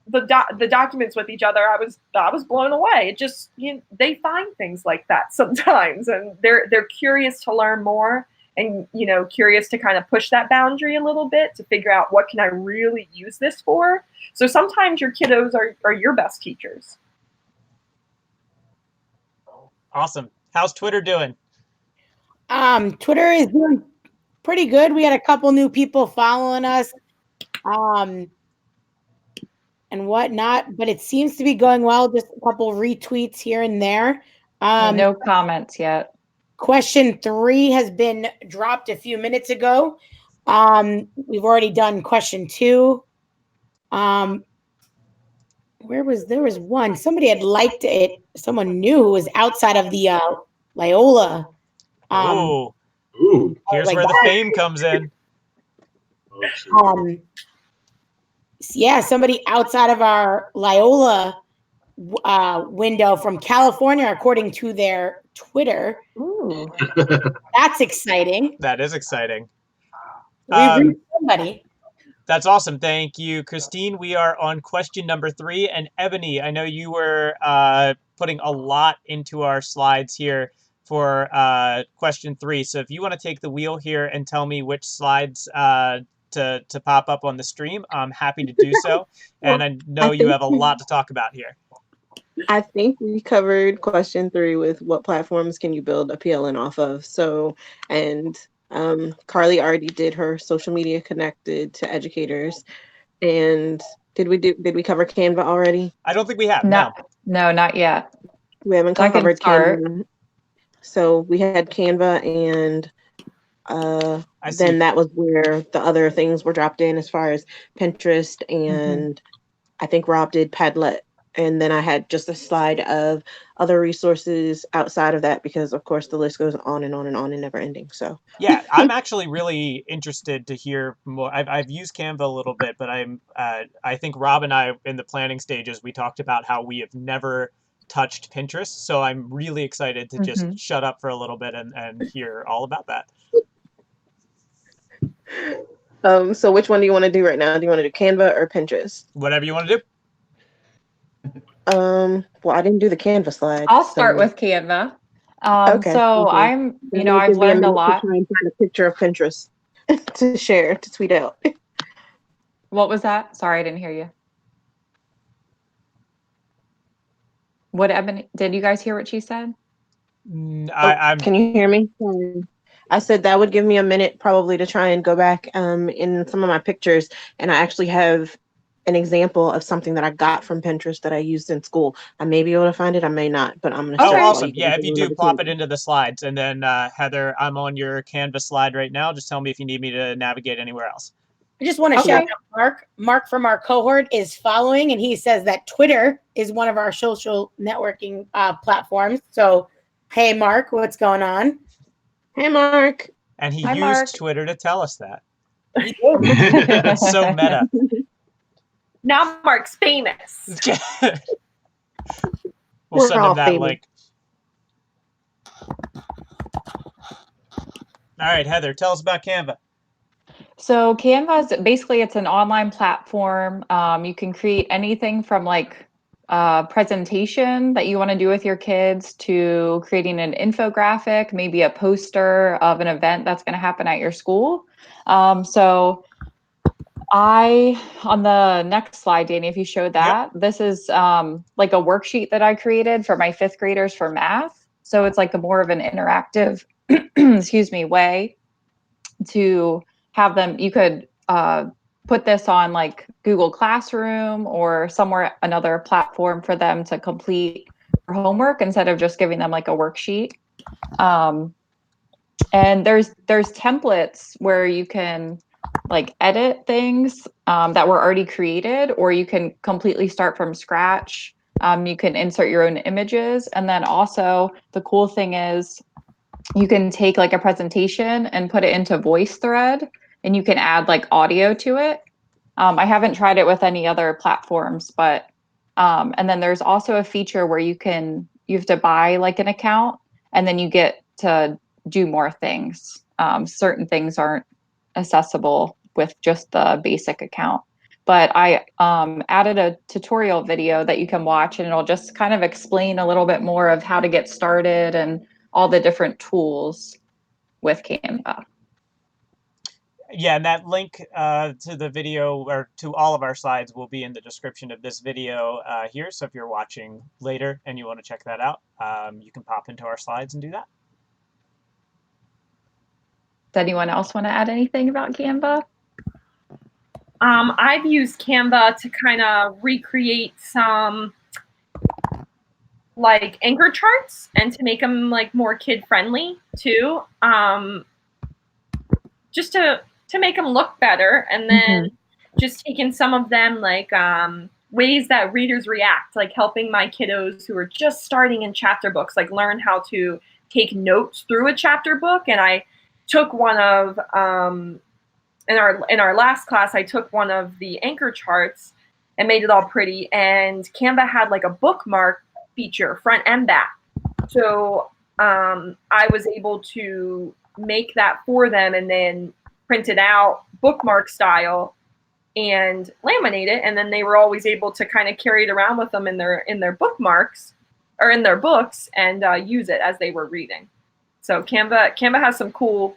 Speaker 2: the documents with each other, I was blown away. It just they find things like that sometimes, and they're curious to learn more, and curious to kind of push that boundary a little bit to figure out what can I really use this for. So sometimes your kiddos are your best teachers.
Speaker 1: Awesome. How's Twitter doing?
Speaker 3: Twitter is doing pretty good. We had a couple new people following us. And whatnot, but it seems to be going well. Just a couple retweets here and there.
Speaker 6: No comments yet.
Speaker 3: Question 3 has been dropped a few minutes ago. We've already done question 2. There was one. Somebody had liked it. Someone new who was outside of the Loyola.
Speaker 5: Ooh.
Speaker 1: Here's
Speaker 3: like
Speaker 1: where the
Speaker 3: that.
Speaker 1: fame comes in.
Speaker 3: Yeah, somebody outside of our Loyola window from California, according to their Twitter.
Speaker 6: Ooh.
Speaker 3: That's exciting.
Speaker 1: That is exciting.
Speaker 3: We've reached somebody.
Speaker 1: That's awesome. Thank you, Christine. We are on question number 3. And Ebony, I know you were putting a lot into our slides here for question 3. So if you want to take the wheel here and tell me which slides to pop up on the stream, I'm happy to do so. And I know you have a lot to talk about here.
Speaker 4: I think we covered question 3 with what platforms can you build a PLN off of. So, and Carly already did her social media connected to educators. And did we cover Canva already?
Speaker 1: I don't think we have.
Speaker 6: No, not yet.
Speaker 4: We haven't
Speaker 6: So
Speaker 4: covered Canva. So we had Canva, and then that was where the other things were dropped in, as far as Pinterest, and I think Rob did Padlet. And then I had just a slide of other resources outside of that, because of course the list goes on and on and on and never ending. So
Speaker 1: yeah, I'm actually really interested to hear more. I've used Canva a little bit, but I think Rob and I, in the planning stages, we talked about how we have never touched Pinterest. So I'm really excited to just shut up for a little bit and hear all about that.
Speaker 4: So which one do you want to do right now? Do you want to do Canva or Pinterest?
Speaker 1: Whatever you want to do.
Speaker 4: Well, I didn't do the Canva slide.
Speaker 6: I'll start with Canva.
Speaker 4: Okay.
Speaker 6: So I'm, I've learned a lot.
Speaker 4: Try and find a picture of Pinterest to share, to tweet out.
Speaker 6: What was that? Sorry, I didn't hear you. What, Ebony, did you guys hear what she said?
Speaker 4: Can you hear me? I said that would give me a minute probably to try and go back in some of my pictures, and I actually have an example of something that I got from Pinterest that I used in school. I may be able to find it, I may not, but I'm going to
Speaker 1: Oh, awesome. Yeah, if you do, plop it into the slides. And then Heather, I'm on your Canvas slide right now. Just tell me if you need me to navigate anywhere else.
Speaker 3: I just want to shout out Mark. Mark from our cohort is following, and he says that Twitter is one of our social networking platforms. So, hey, Mark, what's going on?
Speaker 4: Hey, Mark.
Speaker 1: And he
Speaker 6: Hi,
Speaker 1: used
Speaker 6: Mark.
Speaker 1: Twitter to tell us that.
Speaker 3: He
Speaker 1: So meta.
Speaker 2: Now Mark's famous.
Speaker 1: We'll send him that
Speaker 4: famous.
Speaker 1: link. All right, Heather, tell us about Canva.
Speaker 6: So Canva is basically, it's an online platform. You can create anything from like a presentation that you want to do with your kids to creating an infographic, maybe a poster of an event that's going to happen at your school. So On the next slide, Danny, if you showed that, this is like a worksheet that I created for my 5th graders for math. So it's like a more of an interactive, excuse me, way to have them. You could put this on like Google Classroom or somewhere, another platform for them to complete their homework instead of just giving them like a worksheet. And there's templates where you can like edit things that were already created, or you can completely start from scratch. You can insert your own images. And then also the cool thing is you can take like a presentation and put it into VoiceThread, and you can add like audio to it. I haven't tried it with any other platforms, but and then there's also a feature where you have to buy like an account, and then you get to do more things. Certain things aren't accessible with just the basic account. But I added a tutorial video that you can watch, and it'll just kind of explain a little bit more of how to get started and all the different tools with Canva.
Speaker 1: Yeah, and that link to the video, or to all of our slides, will be in the description of this video here. So if you're watching later and you want to check that out, you can pop into our slides and do that.
Speaker 6: Does anyone else want to add anything about Canva?
Speaker 2: I've used Canva to kind of recreate some like anchor charts and to make them like more kid friendly too. Just to make them look better, and then just taking some of them like ways that readers react, like helping my kiddos who are just starting in chapter books like learn how to take notes through a chapter book. And I took one of in our last class, I took one of the anchor charts and made it all pretty, and Canva had like a bookmark feature front and back. So I was able to make that for them and then print it out bookmark style and laminate it, and then they were always able to kind of carry it around with them in their bookmarks or in their books and use it as they were reading. So Canva has some cool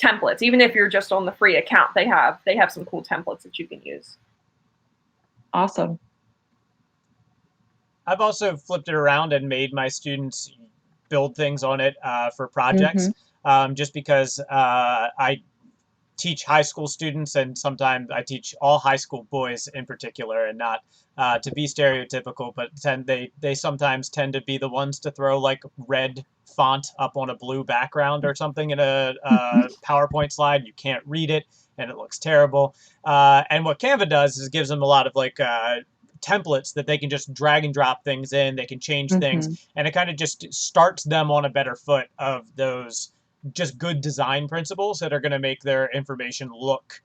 Speaker 2: templates. Even if you're just on the free account, they have some cool templates that you can use.
Speaker 6: Awesome.
Speaker 1: I've also flipped it around and made my students build things on it for projects, just because I teach high school students, and sometimes I teach all high school boys in particular, and not to be stereotypical, but they sometimes tend to be the ones to throw like red font up on a blue background or something in a PowerPoint slide. You can't read it and it looks terrible. And what Canva does is it gives them a lot of like templates that they can just drag and drop things in. They can change things, and it kind of just starts them on a better foot of those just good design principles that are going to make their information look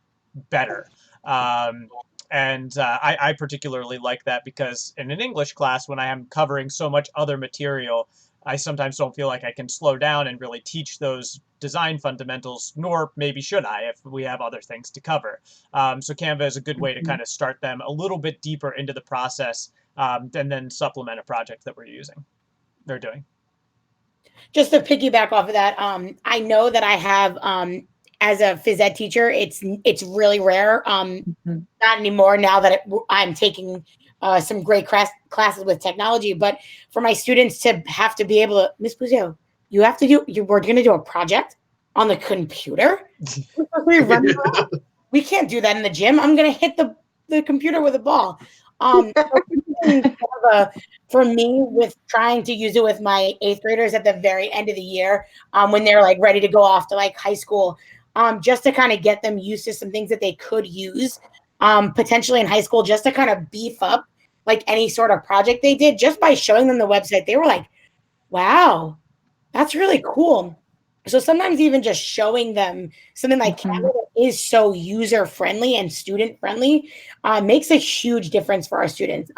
Speaker 1: better. And I particularly like that because in an English class, when I am covering so much other material, I sometimes don't feel like I can slow down and really teach those design fundamentals, nor maybe should I if we have other things to cover. So Canva is a good way to kind of start them a little bit deeper into the process, and then supplement a project that they're doing.
Speaker 3: Just to piggyback off of that, I know that I have, as a phys ed teacher, it's really rare. Not anymore now that I'm taking some great classes with technology, but for my students to have to be able to, Miss Buzio, we're going to do a project on the computer. We can't do that in the gym. I'm going to hit the computer with a ball. For me, with trying to use it with my 8th graders at the very end of the year, when they're like ready to go off to like high school, just to kind of get them used to some things that they could use potentially in high school, just to kind of beef up like any sort of project they did, just by showing them the website. They were like, wow, that's really cool. So sometimes even just showing them something like Canva is so user-friendly and student-friendly makes a huge difference for our students.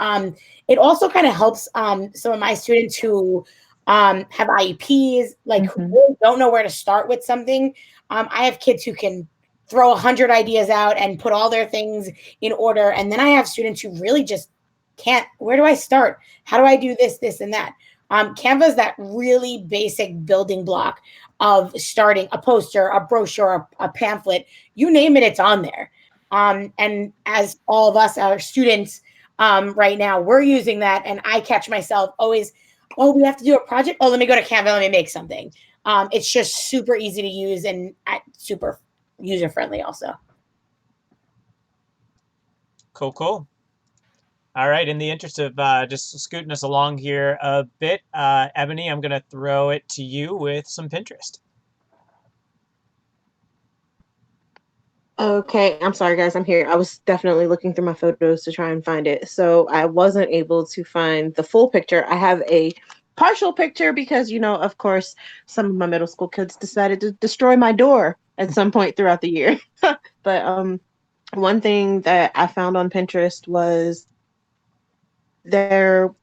Speaker 3: It also kind of helps some of my students who have IEPs, like who really don't know where to start with something. I have kids who can throw 100 ideas out and put all their things in order. And then I have students who really just can't. Where do I start? How do I do this, this, and that? Canva is that really basic building block of starting a poster, a brochure, a pamphlet, you name it, it's on there. And as all of us are students right now, we're using that. And I catch myself always, oh, we have to do a project. Oh, let me go to Canva. Let me make something. It's just super easy to use and super user friendly also.
Speaker 1: Cool, cool. All right, in the interest of just scooting us along here a bit, Ebony, I'm going to throw it to you with some Pinterest.
Speaker 4: Okay, I'm sorry guys, I'm here. I was definitely looking through my photos to try and find it. So I wasn't able to find the full picture. I have a partial picture because, of course, some of my middle school kids decided to destroy my door at some point throughout the year. But one thing that I found on Pinterest was there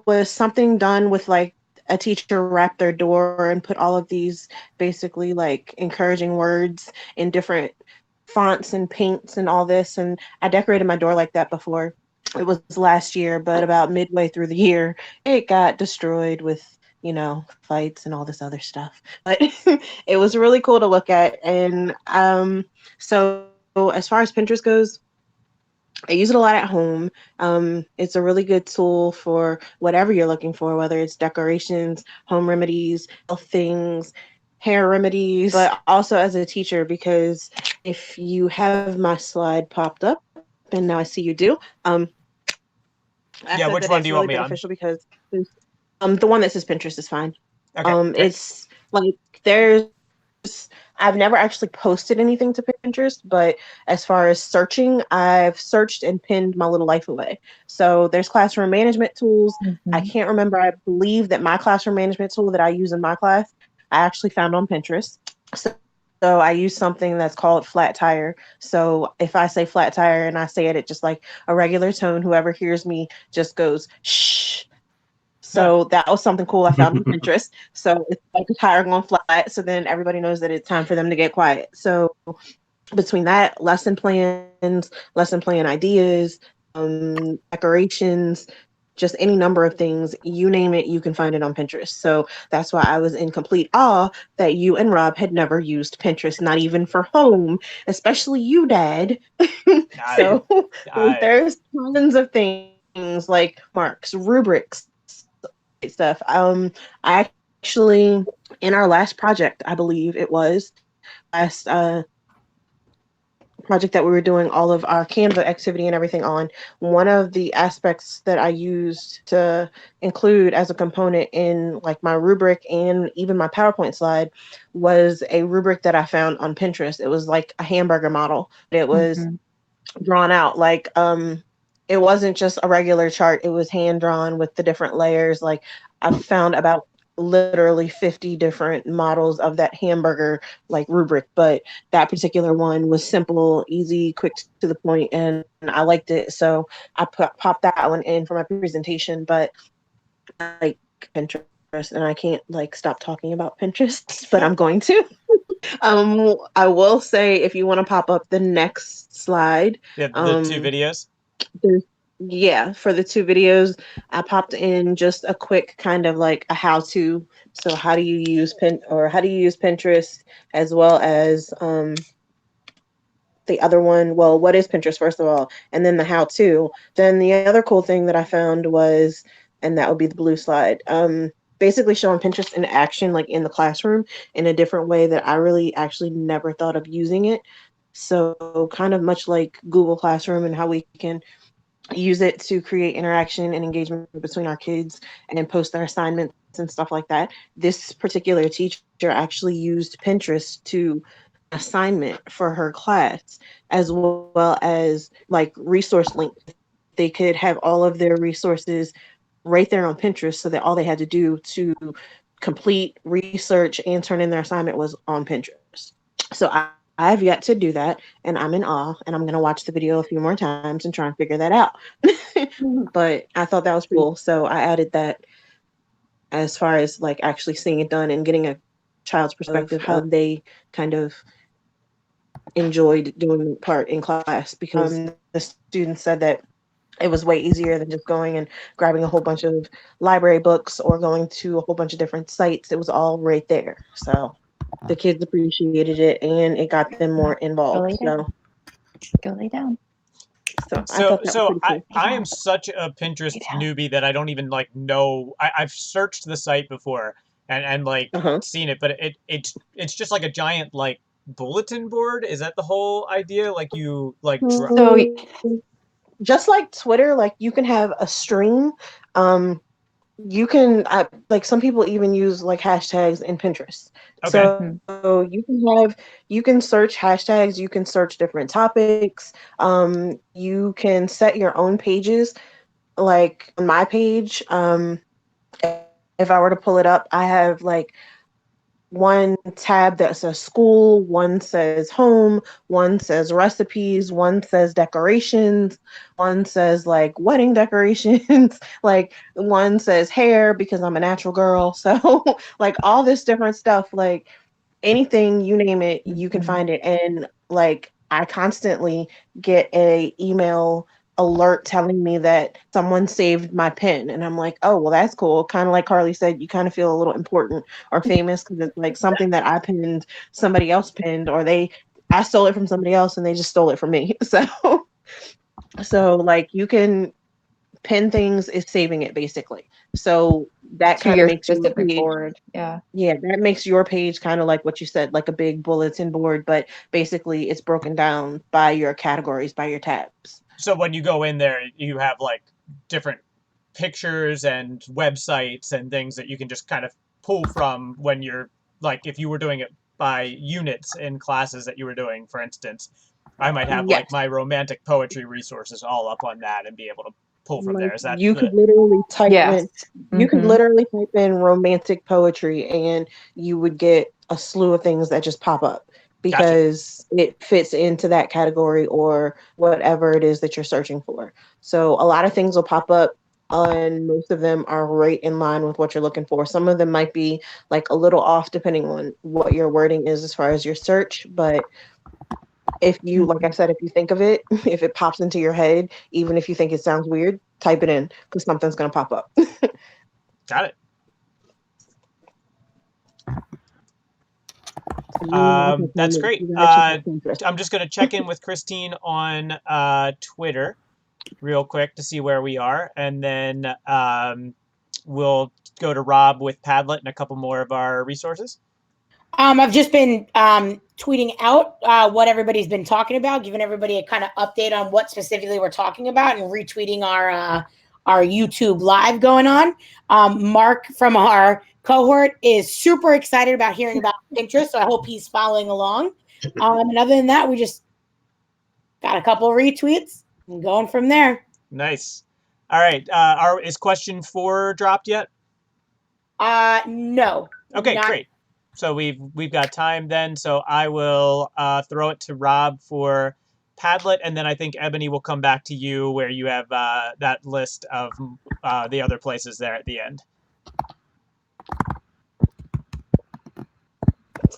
Speaker 4: was something done with like a teacher wrapped their door and put all of these basically like encouraging words in different fonts and paints and all this. And I decorated my door like that before. It was last year, but about midway through the year, it got destroyed with, fights and all this other stuff. But it was really cool to look at. And so as far as Pinterest goes, I use it a lot at home. It's a really good tool for whatever you're looking for, whether it's decorations, home remedies, health things, hair remedies, but also as a teacher, because if you have my slide popped up, and now I see you do,
Speaker 1: Yeah, which one do you want me on?
Speaker 4: beneficial because the one that says Pinterest is fine.
Speaker 1: Okay.
Speaker 4: It's like I've never actually posted anything to Pinterest, but as far as searching, I've searched and pinned my little life away. So there's classroom management tools. I can't remember. I believe that my classroom management tool that I use in my class, I actually found on Pinterest. So I use something that's called flat tire. So if I say flat tire and I say it at just like a regular tone, whoever hears me just goes, shh. So that was something cool I found on Pinterest. So it's like a tire going flat. So then everybody knows that it's time for them to get quiet. So between that, lesson plans, lesson plan ideas, decorations, just any number of things, you name it, you can find it on Pinterest. So that's why I was in complete awe that you and Rob had never used Pinterest, not even for home, especially you, Dad. So there's tons of things like marks, rubrics, stuff. I actually, in our last project, I believe it was last project that we were doing all of our Canva activity and everything on, one of the aspects that I used to include as a component in like my rubric and even my PowerPoint slide was a rubric that I found on Pinterest. It was like a hamburger model. It was drawn out like it wasn't just a regular chart. It was hand drawn with the different layers. Like I found about literally 50 different models of that hamburger like rubric, but that particular one was simple, easy, quick to the point, and I liked it. So I popped that one in for my presentation. But I like Pinterest, and I can't like stop talking about Pinterest, but I'm going to. I will say if you want to pop up the next slide,
Speaker 1: the two videos.
Speaker 4: Yeah, for the two videos, I popped in just a quick kind of like a how-to. So how do you use Pinterest, as well as the other one, well, what is Pinterest first of all, and then the how-to. Then the other cool thing that I found was, and that would be the blue slide, basically showing Pinterest in action, like in the classroom, in a different way that I really actually never thought of using it. So kind of much like Google Classroom and how we can use it to create interaction and engagement between our kids and then post their assignments and stuff like that. This particular teacher actually used Pinterest to assignment for her class, as well as like resource links. They could have all of their resources right there on Pinterest, so that all they had to do to complete research and turn in their assignment was on Pinterest. So I've yet to do that, and I'm in awe, and I'm going to watch the video a few more times and try and figure that out. But I thought that was cool, so I added that as far as like actually seeing it done and getting a child's perspective, how they kind of enjoyed doing the part in class, because the students said that it was way easier than just going and grabbing a whole bunch of library books or going to a whole bunch of different sites. It was all right there. So the kids appreciated it, and it got them more involved. So
Speaker 6: Go lay down.
Speaker 4: So I
Speaker 1: So,
Speaker 4: thought that was
Speaker 1: so
Speaker 4: pretty
Speaker 1: I,
Speaker 4: cool.
Speaker 1: I am such a Pinterest newbie that I don't even like know. I've searched the site before and like
Speaker 4: Uh-huh.
Speaker 1: seen it, but it's just like a giant like bulletin board. Is that the whole idea? Like you like
Speaker 6: So
Speaker 4: Just like Twitter, like you can have a stream. You can like some people even use like hashtags in Pinterest.
Speaker 1: Okay.
Speaker 4: So you can search hashtags, you can search different topics. You can set your own pages. Like on my page, if I were to pull it up, I have like one tab that says school, one says home, one says recipes, one says decorations, one says like wedding decorations, like one says hair because I'm a natural girl. So like all this different stuff, like anything you name it, you can find it. And like I constantly get a email alert telling me that someone saved my pin, and I'm like, oh well, that's cool. Kind of like Carly said, you kind of feel a little important or famous because it's like something that I pinned, somebody else pinned, or I stole it from somebody else and they just stole it from me. So like you can pin things is saving it basically. So that
Speaker 6: to
Speaker 4: kind of
Speaker 6: your
Speaker 4: makes your
Speaker 6: specific
Speaker 4: page,
Speaker 6: board. Yeah.
Speaker 4: yeah, that makes your page kind of like what you said, like a big bulletin board, but basically it's broken down by your categories, by your tabs.
Speaker 1: So when you go in there, you have like different pictures and websites and things that you can just kind of pull from when you're like if you were doing it by units in classes that you were doing, for instance. I might have
Speaker 4: Yes.
Speaker 1: like my romantic poetry resources all up on that and be able to pull from there.
Speaker 4: Like
Speaker 1: Is that
Speaker 4: you could
Speaker 1: the
Speaker 4: literally type
Speaker 6: Yes.
Speaker 4: in romantic poetry and you would get a slew of things that just pop up
Speaker 1: gotcha?
Speaker 4: because it fits into that category or whatever it is that you're searching for. So a lot of things will pop up and most of them are right in line with what you're looking for. Some of them might be like a little off depending on what your wording is as far as your search, but if you, like I said, if you think of it, if it pops into your head, even if you think it sounds weird, type it in because something's going to pop up.
Speaker 1: Got it. That's great. I'm just going to check in with Christine on Twitter real quick to see where we are, and then we'll go to Rob with Padlet and a couple more of our resources.
Speaker 3: I've just been tweeting out what everybody's been talking about, giving everybody a kind of update on what specifically we're talking about, and retweeting our YouTube live going on. Mark from our cohort is super excited about hearing about Pinterest, so I hope he's following along. And other than that, we just got a couple of retweets and going from there.
Speaker 1: Nice. All right. Is question 4 dropped yet?
Speaker 3: No.
Speaker 1: Okay, great. So we've got time then. So I will throw it to Rob for Padlet, and then I think Ebony will come back to you where you have that list of the other places there at the end.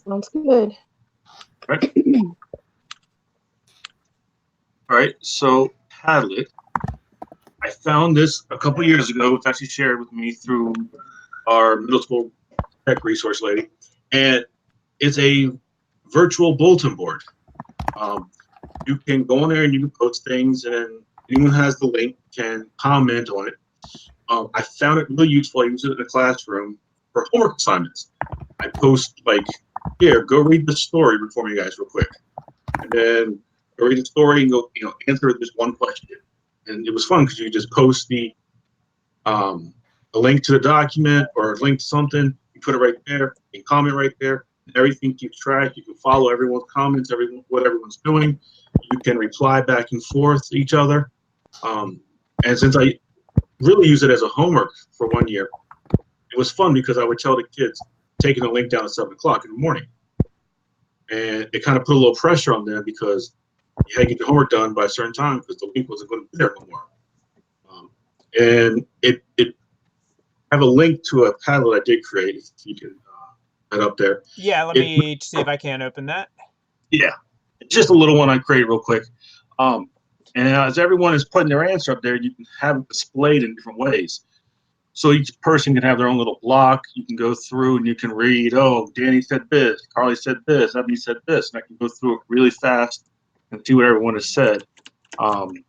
Speaker 4: Sounds good.
Speaker 5: All right, so Padlet, I found this a couple years ago. It's actually shared with me through our middle school tech resource lady, and it's a virtual bulletin board. You can go in there and you can post things, and anyone has the link can comment on it. I found it really useful. I use it in the classroom for homework assignments. I post like, here, go read the story for me, guys, real quick, and then go read the story and go, answer this one question. And it was fun because you just post a link to the document or a link to something. You put it right there. You can comment right there. Everything keeps track. You can follow everyone's comments, what everyone's doing. You can reply back and forth to each other. And since I really use it as a homework for 1 year, it was fun because I would tell the kids, taking the link down at 7 o'clock in the morning. And it kind of put a little pressure on them because you had to get your homework done by a certain time because the link wasn't going to be there no more. And it have a link to a Padlet I did create. If you can head up there.
Speaker 1: Yeah, let me see if I can open that.
Speaker 5: Yeah, it's just a little one I created real quick. And as everyone is putting their answer up there, you can have it displayed in different ways. So each person can have their own little block. You can go through and you can read, oh, Danny said this, Carly said this, Ebony said this, and I can go through it really fast and see what everyone has said. The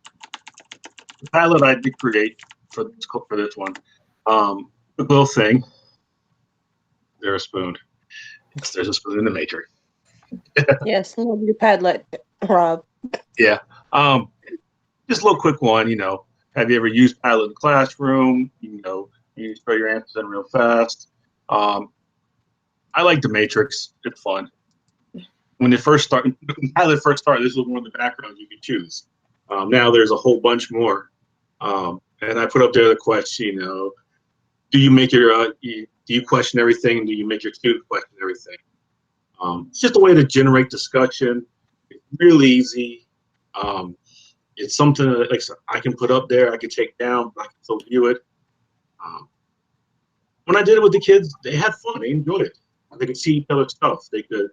Speaker 5: Padlet I did create for this one, the little thing. There's a spoon. Yes, there's a spoon in the Matrix.
Speaker 4: Yes, love your Padlet, Rob.
Speaker 5: Yeah. Just a little quick one. Have you ever used Padlet in the classroom? You throw your answers in real fast. I like the Matrix. It's fun. When Padlet first started, this was one of the backgrounds you could choose. Now there's a whole bunch more. And I put up there the question, do you make do you question everything? Do you make your students question everything? It's just a way to generate discussion. It's really easy. It's something that like I can put up there, I can take down, but I can still view it. When I did it with the kids, they had fun. They enjoyed it. They could see each other's stuff. They could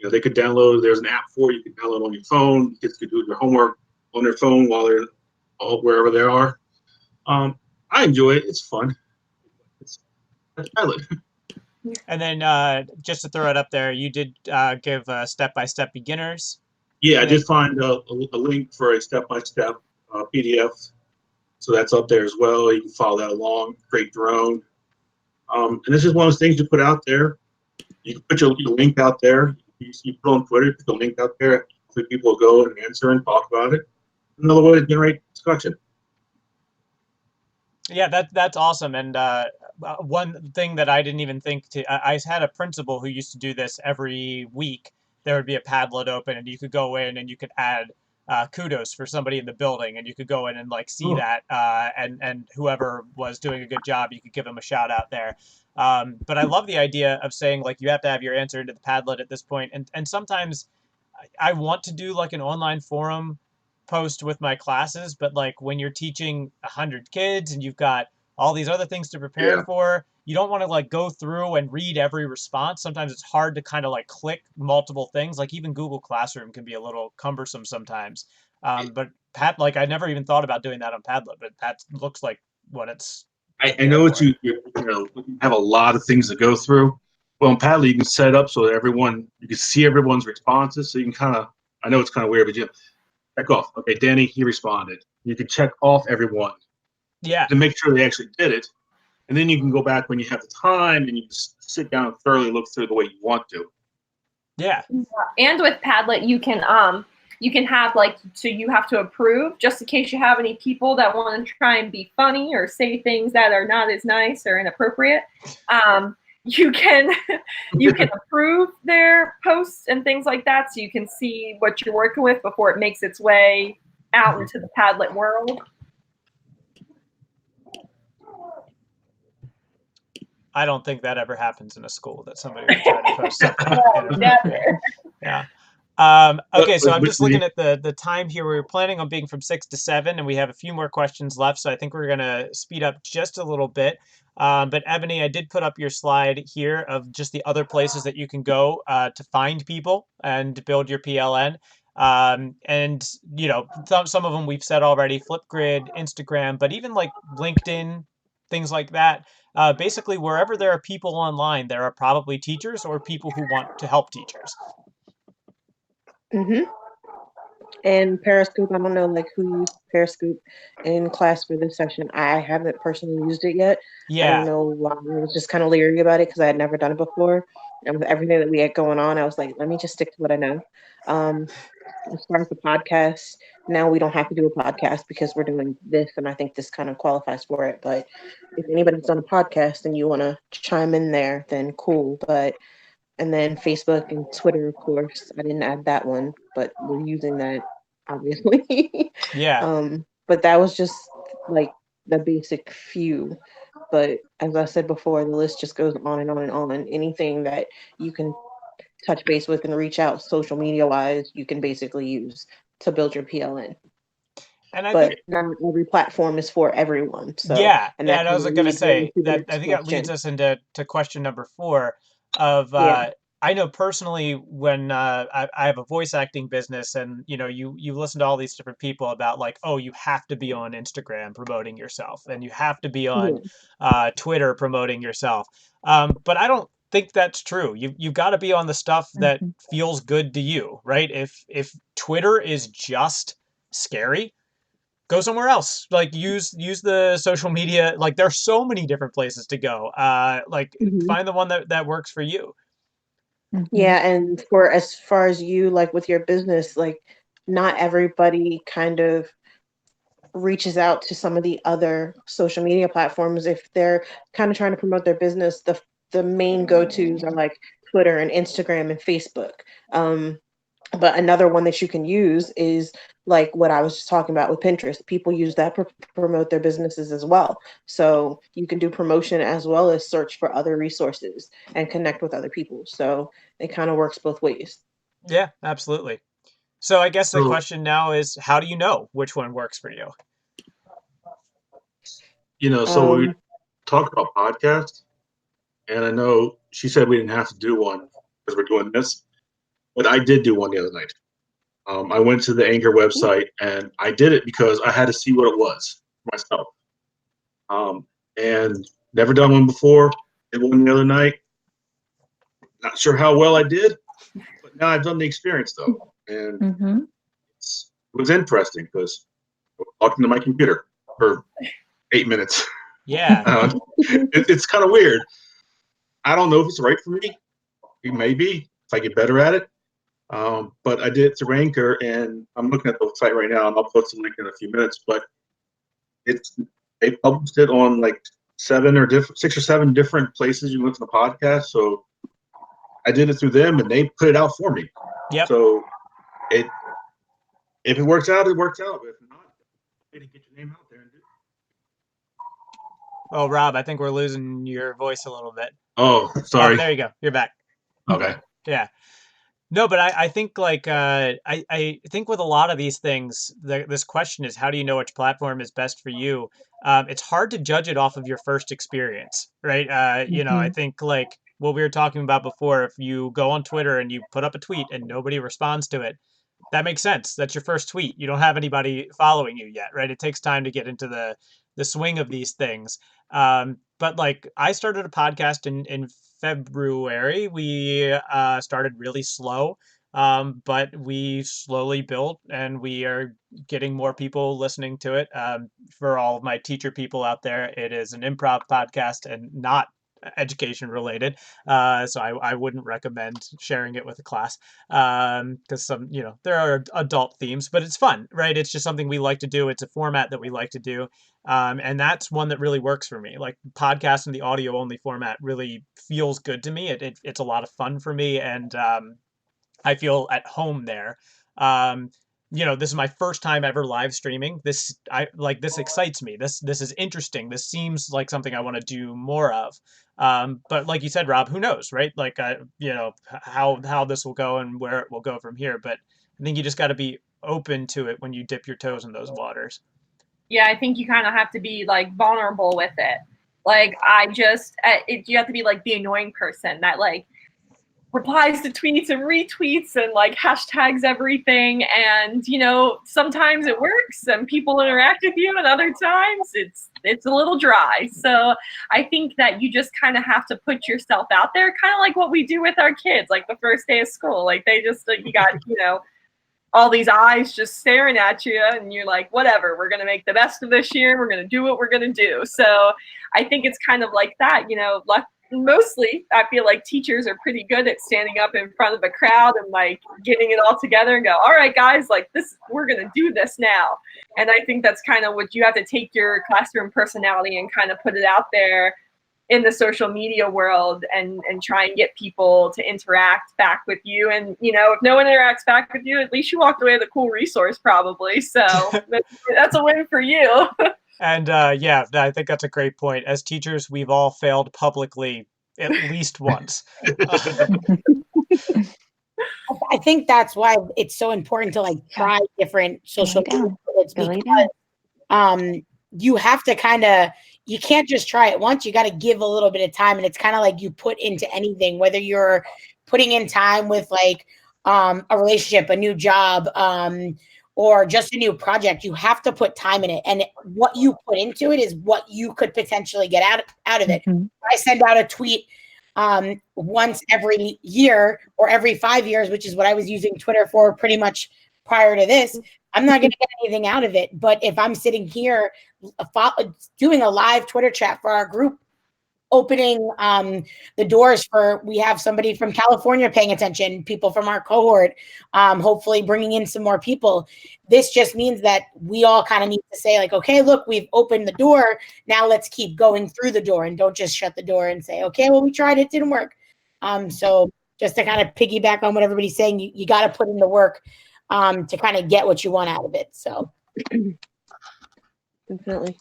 Speaker 5: download. There's an app for you can download on your phone. Kids could do their homework on their phone while they're wherever they are. I enjoy it. It's fun. It's Pilot.
Speaker 1: And then just to throw it up there, you did give step-by-step beginners.
Speaker 5: Yeah, I did find a link for a step-by-step PDF. So that's up there as well. You can follow that along, create your own. And this is one of those things you put out there. You can put your link out there. You put on Twitter, put the link out there. So people will go and answer and talk about it. Another way to generate discussion.
Speaker 1: Yeah, that's awesome. And one thing that I didn't even think I had a principal who used to do this every week. There would be a Padlet open, and you could go in and you could add kudos for somebody in the building, and you could go in and like see that, and whoever was doing a good job, you could give them a shout out there. But I love the idea of saying like you have to have your answer into the Padlet at this point, and sometimes I want to do like an online forum post with my classes, but like when you're teaching 100 kids and you've got all these other things to prepare for, you don't want to like go through and read every response. Sometimes it's hard to kind of like click multiple things. Like even Google Classroom can be a little cumbersome sometimes. But I never even thought about doing that on Padlet, but that looks like what it's.
Speaker 5: I know what you have a lot of things to go through. Well, in Padlet, you can set up so that you can see everyone's responses. So you can I know it's kind of weird, but you check off. Okay, Danny, he responded. You can check off everyone.
Speaker 1: Yeah.
Speaker 5: To make sure they actually did it. And then you can go back when you have the time and you can sit down and thoroughly look through the way you want to.
Speaker 1: Yeah.
Speaker 2: And with Padlet, you can have so you have to approve just in case you have any people that want to try and be funny or say things that are not as nice or inappropriate. You can approve their posts and things like that, so you can see what you're working with before it makes its way out into the Padlet world.
Speaker 1: I don't think that ever happens in a school that somebody would try to post something inappropriate. Yeah. Okay, so I'm just looking at the time here. We were planning on being from 6 to 7, and we have a few more questions left, so I think we're going to speed up just a little bit. But Ebony, I did put up your slide here of just the other places that you can go to find people and build your PLN. And some of them we've said already: Flipgrid, Instagram, but even like LinkedIn, things like that. Basically, wherever there are people online, there are probably teachers or people who want to help teachers.
Speaker 4: Mm-hmm. And Periscope, I don't know like who used Periscope in class for this session. I haven't personally used it yet.
Speaker 1: Yeah.
Speaker 4: I don't know why. I was just kind of leery about it because I had never done it before. And with everything that we had going on, I was like, let me just stick to what I know. As far as the podcast, now we don't have to do a podcast because we're doing this, and I think this kind of qualifies for it. But if anybody's done a podcast and you want to chime in there, then cool. And then Facebook and Twitter, of course. I didn't add that one, but we're using that, obviously.
Speaker 1: Yeah.
Speaker 4: But that was just like the basic few. But as I said before, the list just goes on and on and on. Anything that you can touch base with and reach out social media wise, you can basically use to build your PLN.
Speaker 1: And I
Speaker 4: think not every platform is for everyone. So
Speaker 1: and I was going to say that I think that leads us into question number 4 of I know personally when I have a voice acting business, and you listen to all these different people about like, oh, you have to be on Instagram promoting yourself, and you have to be on Twitter promoting yourself. But I don't think that's true. You've got to be on the stuff that
Speaker 6: Mhm.
Speaker 1: feels good to you, right? If Twitter is just scary, go somewhere else. Like use the social media. Like there's so many different places to go. Like
Speaker 4: Mhm.
Speaker 1: find the one that works for you.
Speaker 6: Mhm.
Speaker 4: Yeah, and for as far as you like with your business, like not everybody kind of reaches out to some of the other social media platforms if they're kind of trying to promote their business. The main go-tos are like Twitter and Instagram and Facebook. Um, but another one that you can use is like what I was just talking about with Pinterest. People use that to promote their businesses as well. So you can do promotion as well as search for other resources and connect with other people. So it kind of works both ways.
Speaker 1: Yeah, absolutely. So I guess the
Speaker 5: So,
Speaker 1: question now is, how do you know which one works for you?
Speaker 5: so we
Speaker 4: Um,
Speaker 5: talked about podcasts, and I know she said we didn't have to do one because we're doing this, but I did do one the other night. I went to the Anchor website and I did it because I had to see what it was myself. And never done one before. Did one the other night. Not sure how well I did, but now I've done the experience though, and
Speaker 6: Mhm.
Speaker 5: it was interesting because talking to my computer for 8 minutes.
Speaker 1: Yeah.
Speaker 5: It's kind of weird. I don't know if it's right for me. It may be if I get better at it. But I did it through Anchor, and I'm looking at the site right now, and I'll post a link in a few minutes. But it's they published it on like 6 or 7 different places you listen to the podcast. So I did it through them, and they put it out for me.
Speaker 1: Yep.
Speaker 5: So it if it works out, it works out. If not, get your name out there and do it.
Speaker 1: Oh, Rob, I think we're losing your voice a little bit.
Speaker 5: Oh,
Speaker 1: Oh,
Speaker 5: sorry.
Speaker 1: there you go. You're back.
Speaker 5: Okay.
Speaker 1: Yeah. No, but I think like I think with a lot of these things, this question is how do you know which platform is best for you? It's hard to judge it off of your first experience, right? I
Speaker 6: Mhm.
Speaker 1: think like what we were talking about before, if you go on Twitter and you put up a tweet and nobody responds to it, that makes sense. That's your first tweet. You don't have anybody following you yet, right? It takes time to get into the swing of these things. But like I started a podcast in February. We started really slow, but we slowly built, and we are getting more people listening to it. For all of my teacher people out there, it is an improv podcast and not education related. So I wouldn't recommend sharing it with a class because there are adult themes, but it's fun, right? It's just something we like to do. It's a format that we like to do. And that's one that really works for me. Like podcast and the audio only format really feels good to me. It's a lot of fun for me, and I feel at home there. Um, this is my first time ever live streaming. This excites me. This is interesting. This seems like something I want to do more of. But like you said, Rob, who knows, right? Like how this will go and where it will go from here. But I think you just got to be open to it when you dip your toes in those waters.
Speaker 2: Yeah, I think you kind of have to be like vulnerable with it. Like you have to be like the annoying person that like replies to tweets and retweets and like hashtags everything. And sometimes it works and people interact with you, and other times it's a little dry. So I think that you just kind of have to put yourself out there, kind of like what we do with our kids, like the first day of school. Like they just you got all these eyes just staring at you, and you're like, whatever, we're going to make the best of this year. We're going to do what we're going to do. So I think it's kind of like that, mostly I feel like teachers are pretty good at standing up in front of a crowd and like getting it all together and go, all right, guys, like this, we're going to do this now. And I think that's kind of what you have to take your classroom personality and kind of put it out there in the social media world and try and get people to interact back with you. And, if no one interacts back with you, at least you walked away with a cool resource probably. So that's a win for you.
Speaker 1: And yeah, I think that's a great point. As teachers, we've all failed publicly at least once.
Speaker 3: I think that's why it's so important to like try different social media outlets, because you have to you can't just try it once. You got to give a little bit of time, and it's kind of like you put into anything, whether you're putting in time with like a relationship, a new job, or just a new project. You have to put time in it, and what you put into it is what you could potentially get out of it.
Speaker 6: Mhm.
Speaker 3: I send out a tweet once every year or every 5 years, which is what I was using Twitter for pretty much prior to this. I'm not going to get anything out of it. But if I'm sitting here doing a live Twitter chat for our group, opening the doors for, we have somebody from California paying attention, people from our cohort, hopefully bringing in some more people. This just means that we all kind of need to say like, okay, look, we've opened the door. Now let's keep going through the door, and don't just shut the door and say, okay, well, we tried, it didn't work. So just to kind of piggyback on what everybody's saying, you got to put in the work to kind of get what you want out of it. So
Speaker 4: Definitely.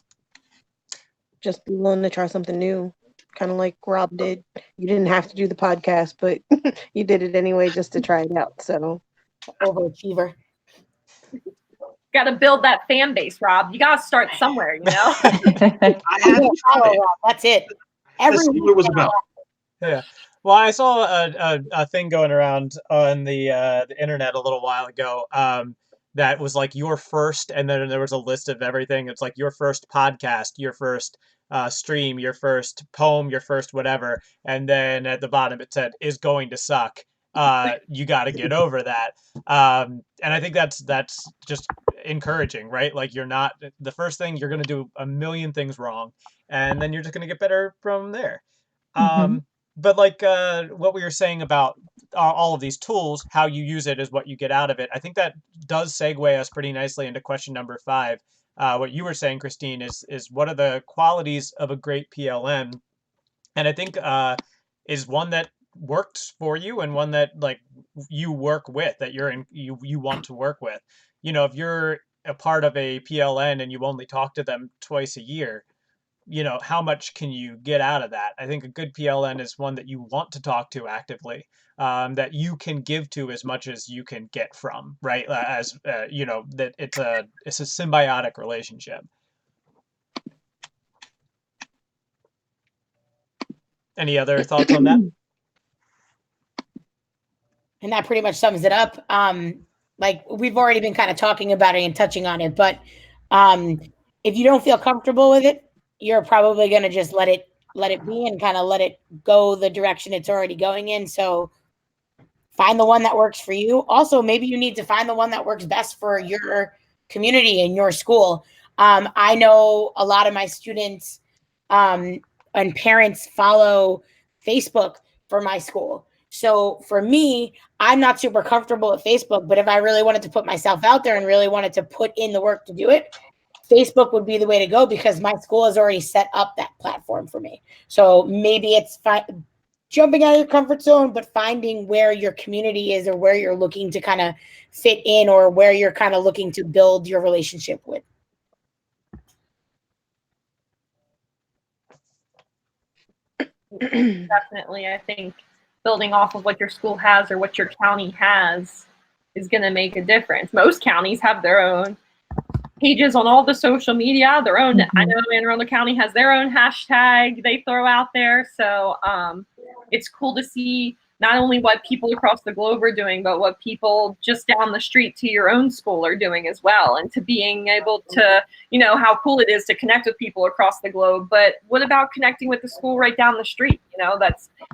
Speaker 4: Just be willing to try something new. Kind of like Rob did. You didn't have to do the podcast, but you did it anyway just to try it out. So
Speaker 3: overachiever.
Speaker 2: Got to build that fan base, Rob. You got to start somewhere, you know?
Speaker 5: I had to try it.
Speaker 3: That's it.
Speaker 5: Let's see what it was about.
Speaker 1: Yeah. Well, I saw a thing going around on the internet a little while ago that was like your first, and then there was a list of everything. It's like your first podcast, your first stream, your first poem, your first whatever, and then at the bottom it said is going to suck. You got to get over that. And I think that's just encouraging, right? Like you're not the first thing, you're going to do a million things wrong, and then you're just going to get better from there. But like what we were saying about all of these tools, how you use it is what you get out of it. I think that does segue us pretty nicely into question number 5. What you were saying, Christine, is what are the qualities of a great PLN? And I think is one that works for you and one that like you work with, that you want to work with. You know, if you're a part of a PLN and you only talk to them twice a year, you know, how much can you get out of that? I think a good PLN is one that you want to talk to actively, that you can give to as much as you can get from, right? As you know, that it's a symbiotic relationship. Any other thoughts on that?
Speaker 3: And that pretty much sums it up. Like we've already been kind of talking about it and touching on it, but if you don't feel comfortable with it, you're probably going to just let it be and kind of let it go the direction it's already going in. So find the one that works for you. Also, maybe you need to find the one that works best for your community and your school. I know a lot of my students and parents follow Facebook for my school. So for me, I'm not super comfortable with Facebook, but if I really wanted to put myself out there and really wanted to put in the work to do it, Facebook would be the way to go because my school has already set up that platform for me. So maybe it's jumping out of your comfort zone, but finding where your community is or where you're looking to kind of fit in or where you're kind of looking to build your relationship with.
Speaker 2: Definitely, I think building off of what your school has or what your county has is going to make a difference. Most counties have their own pages on all the social media, their own. I know Anne Arundel County has their own hashtag they throw out there. So it's cool to see not only what people across the globe are doing, but what people just down the street to your own school are doing as well. And to being able to, you know, how cool it is to connect with people across the globe. But what about connecting with the school right down the street? You know,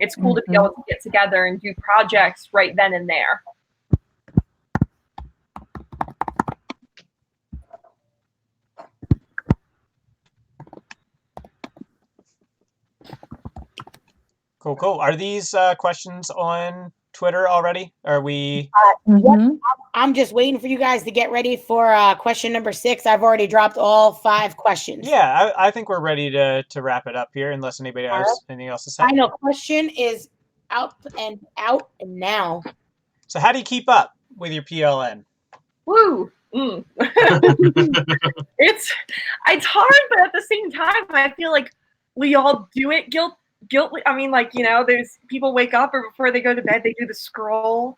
Speaker 2: it's cool to be able to get together and do projects right then and there.
Speaker 1: Cool. Are these questions on Twitter already? Are we?
Speaker 3: Yep. I'm just waiting for you guys to get ready for question number 6. I've already dropped all 5 questions.
Speaker 1: Yeah, I think we're ready to wrap it up here, unless anybody else anything else to say.
Speaker 3: Final question is out and now.
Speaker 1: So how do you keep up with your PLN?
Speaker 2: Woo! It's hard, but at the same time, I feel like we all do it guilty. I mean, like, you know, there's people wake up or before they go to bed, they do the scroll.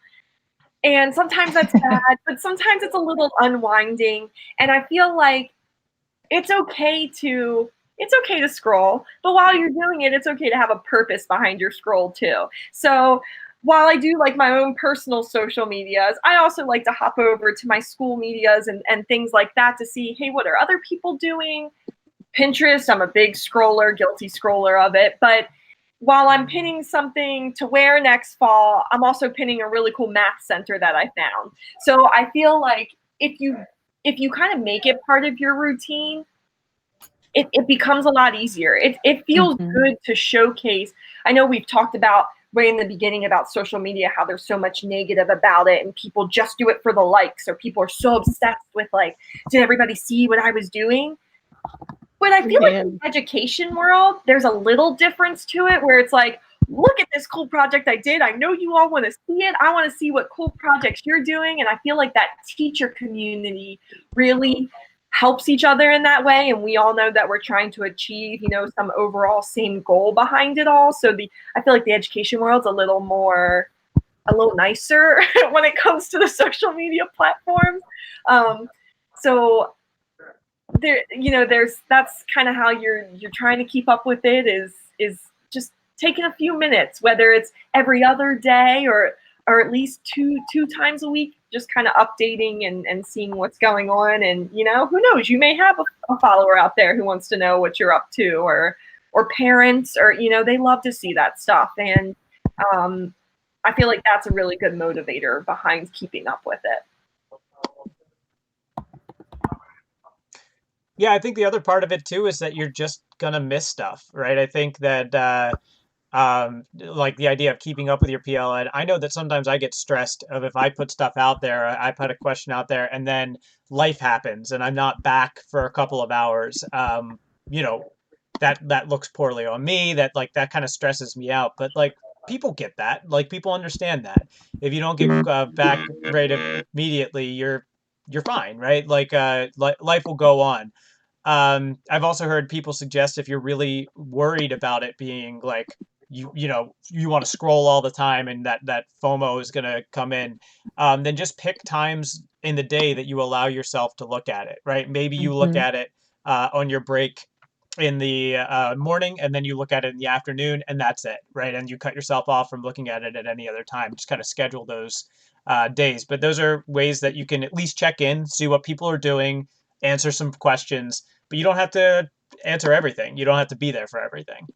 Speaker 2: And sometimes that's bad, but sometimes it's a little unwinding. And I feel like it's okay to scroll, but while you're doing it, it's okay to have a purpose behind your scroll too. So while I do like my own personal social medias, I also like to hop over to my school medias and things like that to see, hey, what are other people doing? Pinterest, I'm a big scroller, guilty scroller of it, but while I'm pinning something to wear next fall, I'm also pinning a really cool math center that I found. So I feel like if you kind of make it part of your routine, it becomes a lot easier. It feels good to showcase. I know we've talked about way in the beginning about social media, how there's so much negative about it and people just do it for the likes, or people are so obsessed with like, did everybody see what I was doing? But I feel like in the education world, there's a little difference to it where it's like, look at this cool project I did. I know you all want to see it. I want to see what cool projects you're doing. And I feel like that teacher community really helps each other in that way. And we all know that we're trying to achieve, you know, some overall same goal behind it all. So I feel like the education world's a little nicer when it comes to the social media platforms. So there, you know, that's kind of how you're trying to keep up with it is just taking a few minutes, whether it's every other day or at least two times a week, just kind of updating and seeing what's going on. And, you know, who knows, you may have a follower out there who wants to know what you're up to, or parents, or, you know, they love to see that stuff. And I feel like that's a really good motivator behind keeping up with it.
Speaker 1: Yeah, I think the other part of it too is that you're just gonna miss stuff, right? I think that like the idea of keeping up with your PLN. I know that sometimes I get stressed of if I put stuff out there, I put a question out there, and then life happens, and I'm not back for a couple of hours. You know, that looks poorly on me. That kind of stresses me out. But like people get that, like people understand that if you don't get back right immediately, you're fine, right? Like life will go on. I've also heard people suggest if you're really worried about it being like you know you want to scroll all the time and that FOMO is going to come in, then just pick times in the day that you allow yourself to look at it, right? Maybe you look at it on your break in the morning, and then you look at it in the afternoon, and that's it, right? And you cut yourself off from looking at it at any other time. Just kind of schedule those days. But those are ways that you can at least check in, see what people are doing, answer some questions, but you don't have to answer everything. You don't have to be there for everything.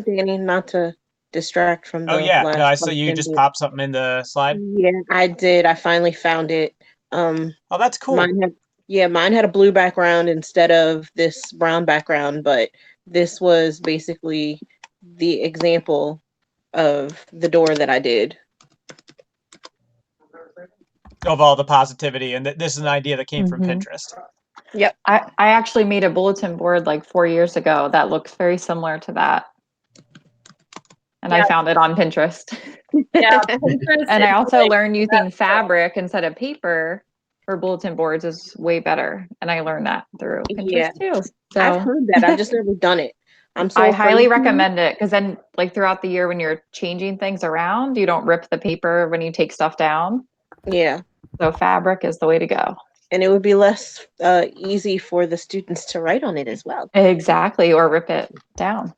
Speaker 4: Danny, not to distract from the
Speaker 1: Oh yeah,
Speaker 4: last
Speaker 1: no, I saw you
Speaker 4: question,
Speaker 1: just
Speaker 4: but
Speaker 1: popped something in the slide.
Speaker 4: yeah, I did. I finally found it.
Speaker 1: Oh, that's cool.
Speaker 4: Mine had a blue background instead of this brown background, but this was basically the example of the door that I did.
Speaker 1: Of all the positivity, and this is an idea that came from Pinterest.
Speaker 4: Yep.
Speaker 6: I actually made a bulletin board like 4 years ago that looks very similar to that. And I found it on Pinterest.
Speaker 2: Yeah, Pinterest.
Speaker 6: And I also learned using fabric instead of paper for bulletin boards is way better. And I learned that through Pinterest too. So
Speaker 4: I've heard that. I've just never done it.
Speaker 6: I highly recommend it, because then like throughout the year when you're changing things around, you don't rip the paper when you take stuff down.
Speaker 4: Yeah.
Speaker 6: So fabric is the way to go.
Speaker 4: And it would be less easy for the students to write on it as well.
Speaker 6: Exactly, or rip it down.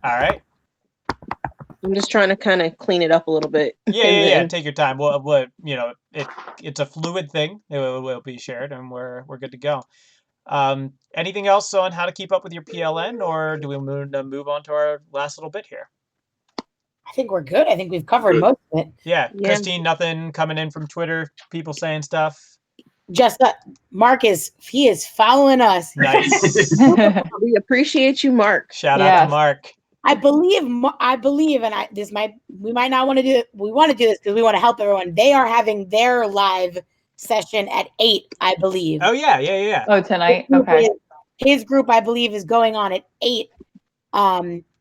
Speaker 1: All right.
Speaker 4: I'm just trying to kind of clean it up a little bit.
Speaker 1: Yeah. Take your time. We'll you know, it's a fluid thing. It will be shared, and we're good to go. Anything else on how to keep up with your PLN, or do we move on to our last little bit here?
Speaker 3: I think we're good. I think we've covered most of it.
Speaker 1: Yeah. Christine, nothing coming in from Twitter, people saying stuff?
Speaker 3: Just that Mark is following us.
Speaker 1: Nice.
Speaker 4: We appreciate you, Mark.
Speaker 1: Shout out to Mark.
Speaker 3: I believe, and we might not want to do it. We want to do this because we want to help everyone. They are having their live session at 8, I believe.
Speaker 1: Oh yeah.
Speaker 6: Oh, tonight. Okay.
Speaker 3: His group, I believe, is going on at 8.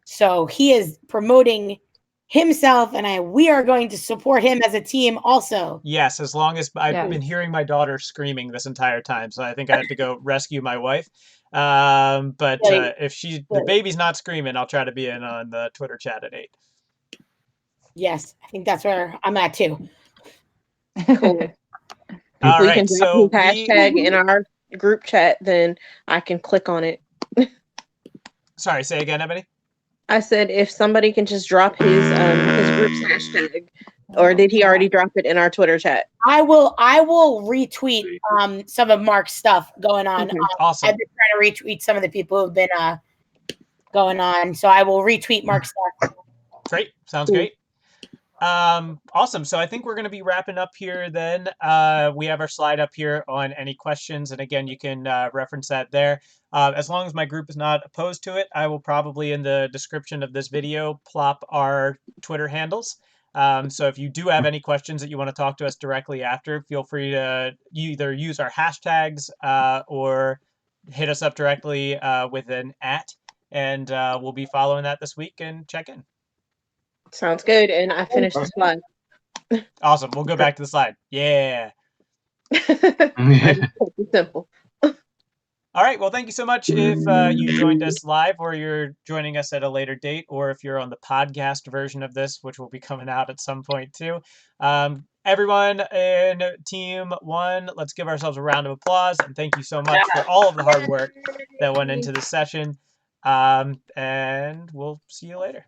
Speaker 3: So he is promoting himself, and we are going to support him as a team also.
Speaker 1: Yes, as long as I've been hearing my daughter screaming this entire time, so I think I have to go rescue my wife. But if the baby's not screaming, I'll try to be in on the Twitter chat at 8.
Speaker 3: Yes, I think that's where I'm at too.
Speaker 4: Cool.
Speaker 1: All
Speaker 4: we
Speaker 1: right,
Speaker 4: can
Speaker 1: so
Speaker 4: hashtag in our group chat, then I can click on it.
Speaker 1: Sorry, say again, Ebony.
Speaker 4: I said if somebody can just drop his group's hashtag, Or did he already drop it in our Twitter chat?
Speaker 3: I will retweet some of Mark's stuff going on.
Speaker 4: Okay.
Speaker 1: Awesome.
Speaker 3: I've been trying to retweet some of the people who've been going on, so I will retweet Mark's stuff.
Speaker 1: Great. Sounds great. Awesome. So I think we're going to be wrapping up here then. We have our slide up here on any questions. And again, you can reference that there. As long as my group is not opposed to it, I will probably in the description of this video plop our Twitter handles. So if you do have any questions that you want to talk to us directly after, feel free to either use our hashtags or hit us up directly with an @, and we'll be following that this week and check in.
Speaker 4: Sounds good. And I finished the slide.
Speaker 1: Awesome. We'll go back to the slide. Yeah.
Speaker 4: Simple.
Speaker 1: All right. Well, thank you so much if you joined us live or you're joining us at a later date, or if you're on the podcast version of this, which will be coming out at some point too. Everyone in Team 1, let's give ourselves a round of applause. And thank you so much for all of the hard work that went into this session. And we'll see you later.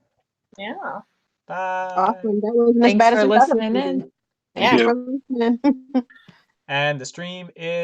Speaker 2: Yeah.
Speaker 1: Bye.
Speaker 4: Awesome. That wasn't as
Speaker 6: Thanks
Speaker 4: bad
Speaker 6: for
Speaker 4: as we thought it
Speaker 6: listening
Speaker 4: was.
Speaker 6: in.
Speaker 3: Yeah.
Speaker 4: Thank you for listening.
Speaker 1: And the stream is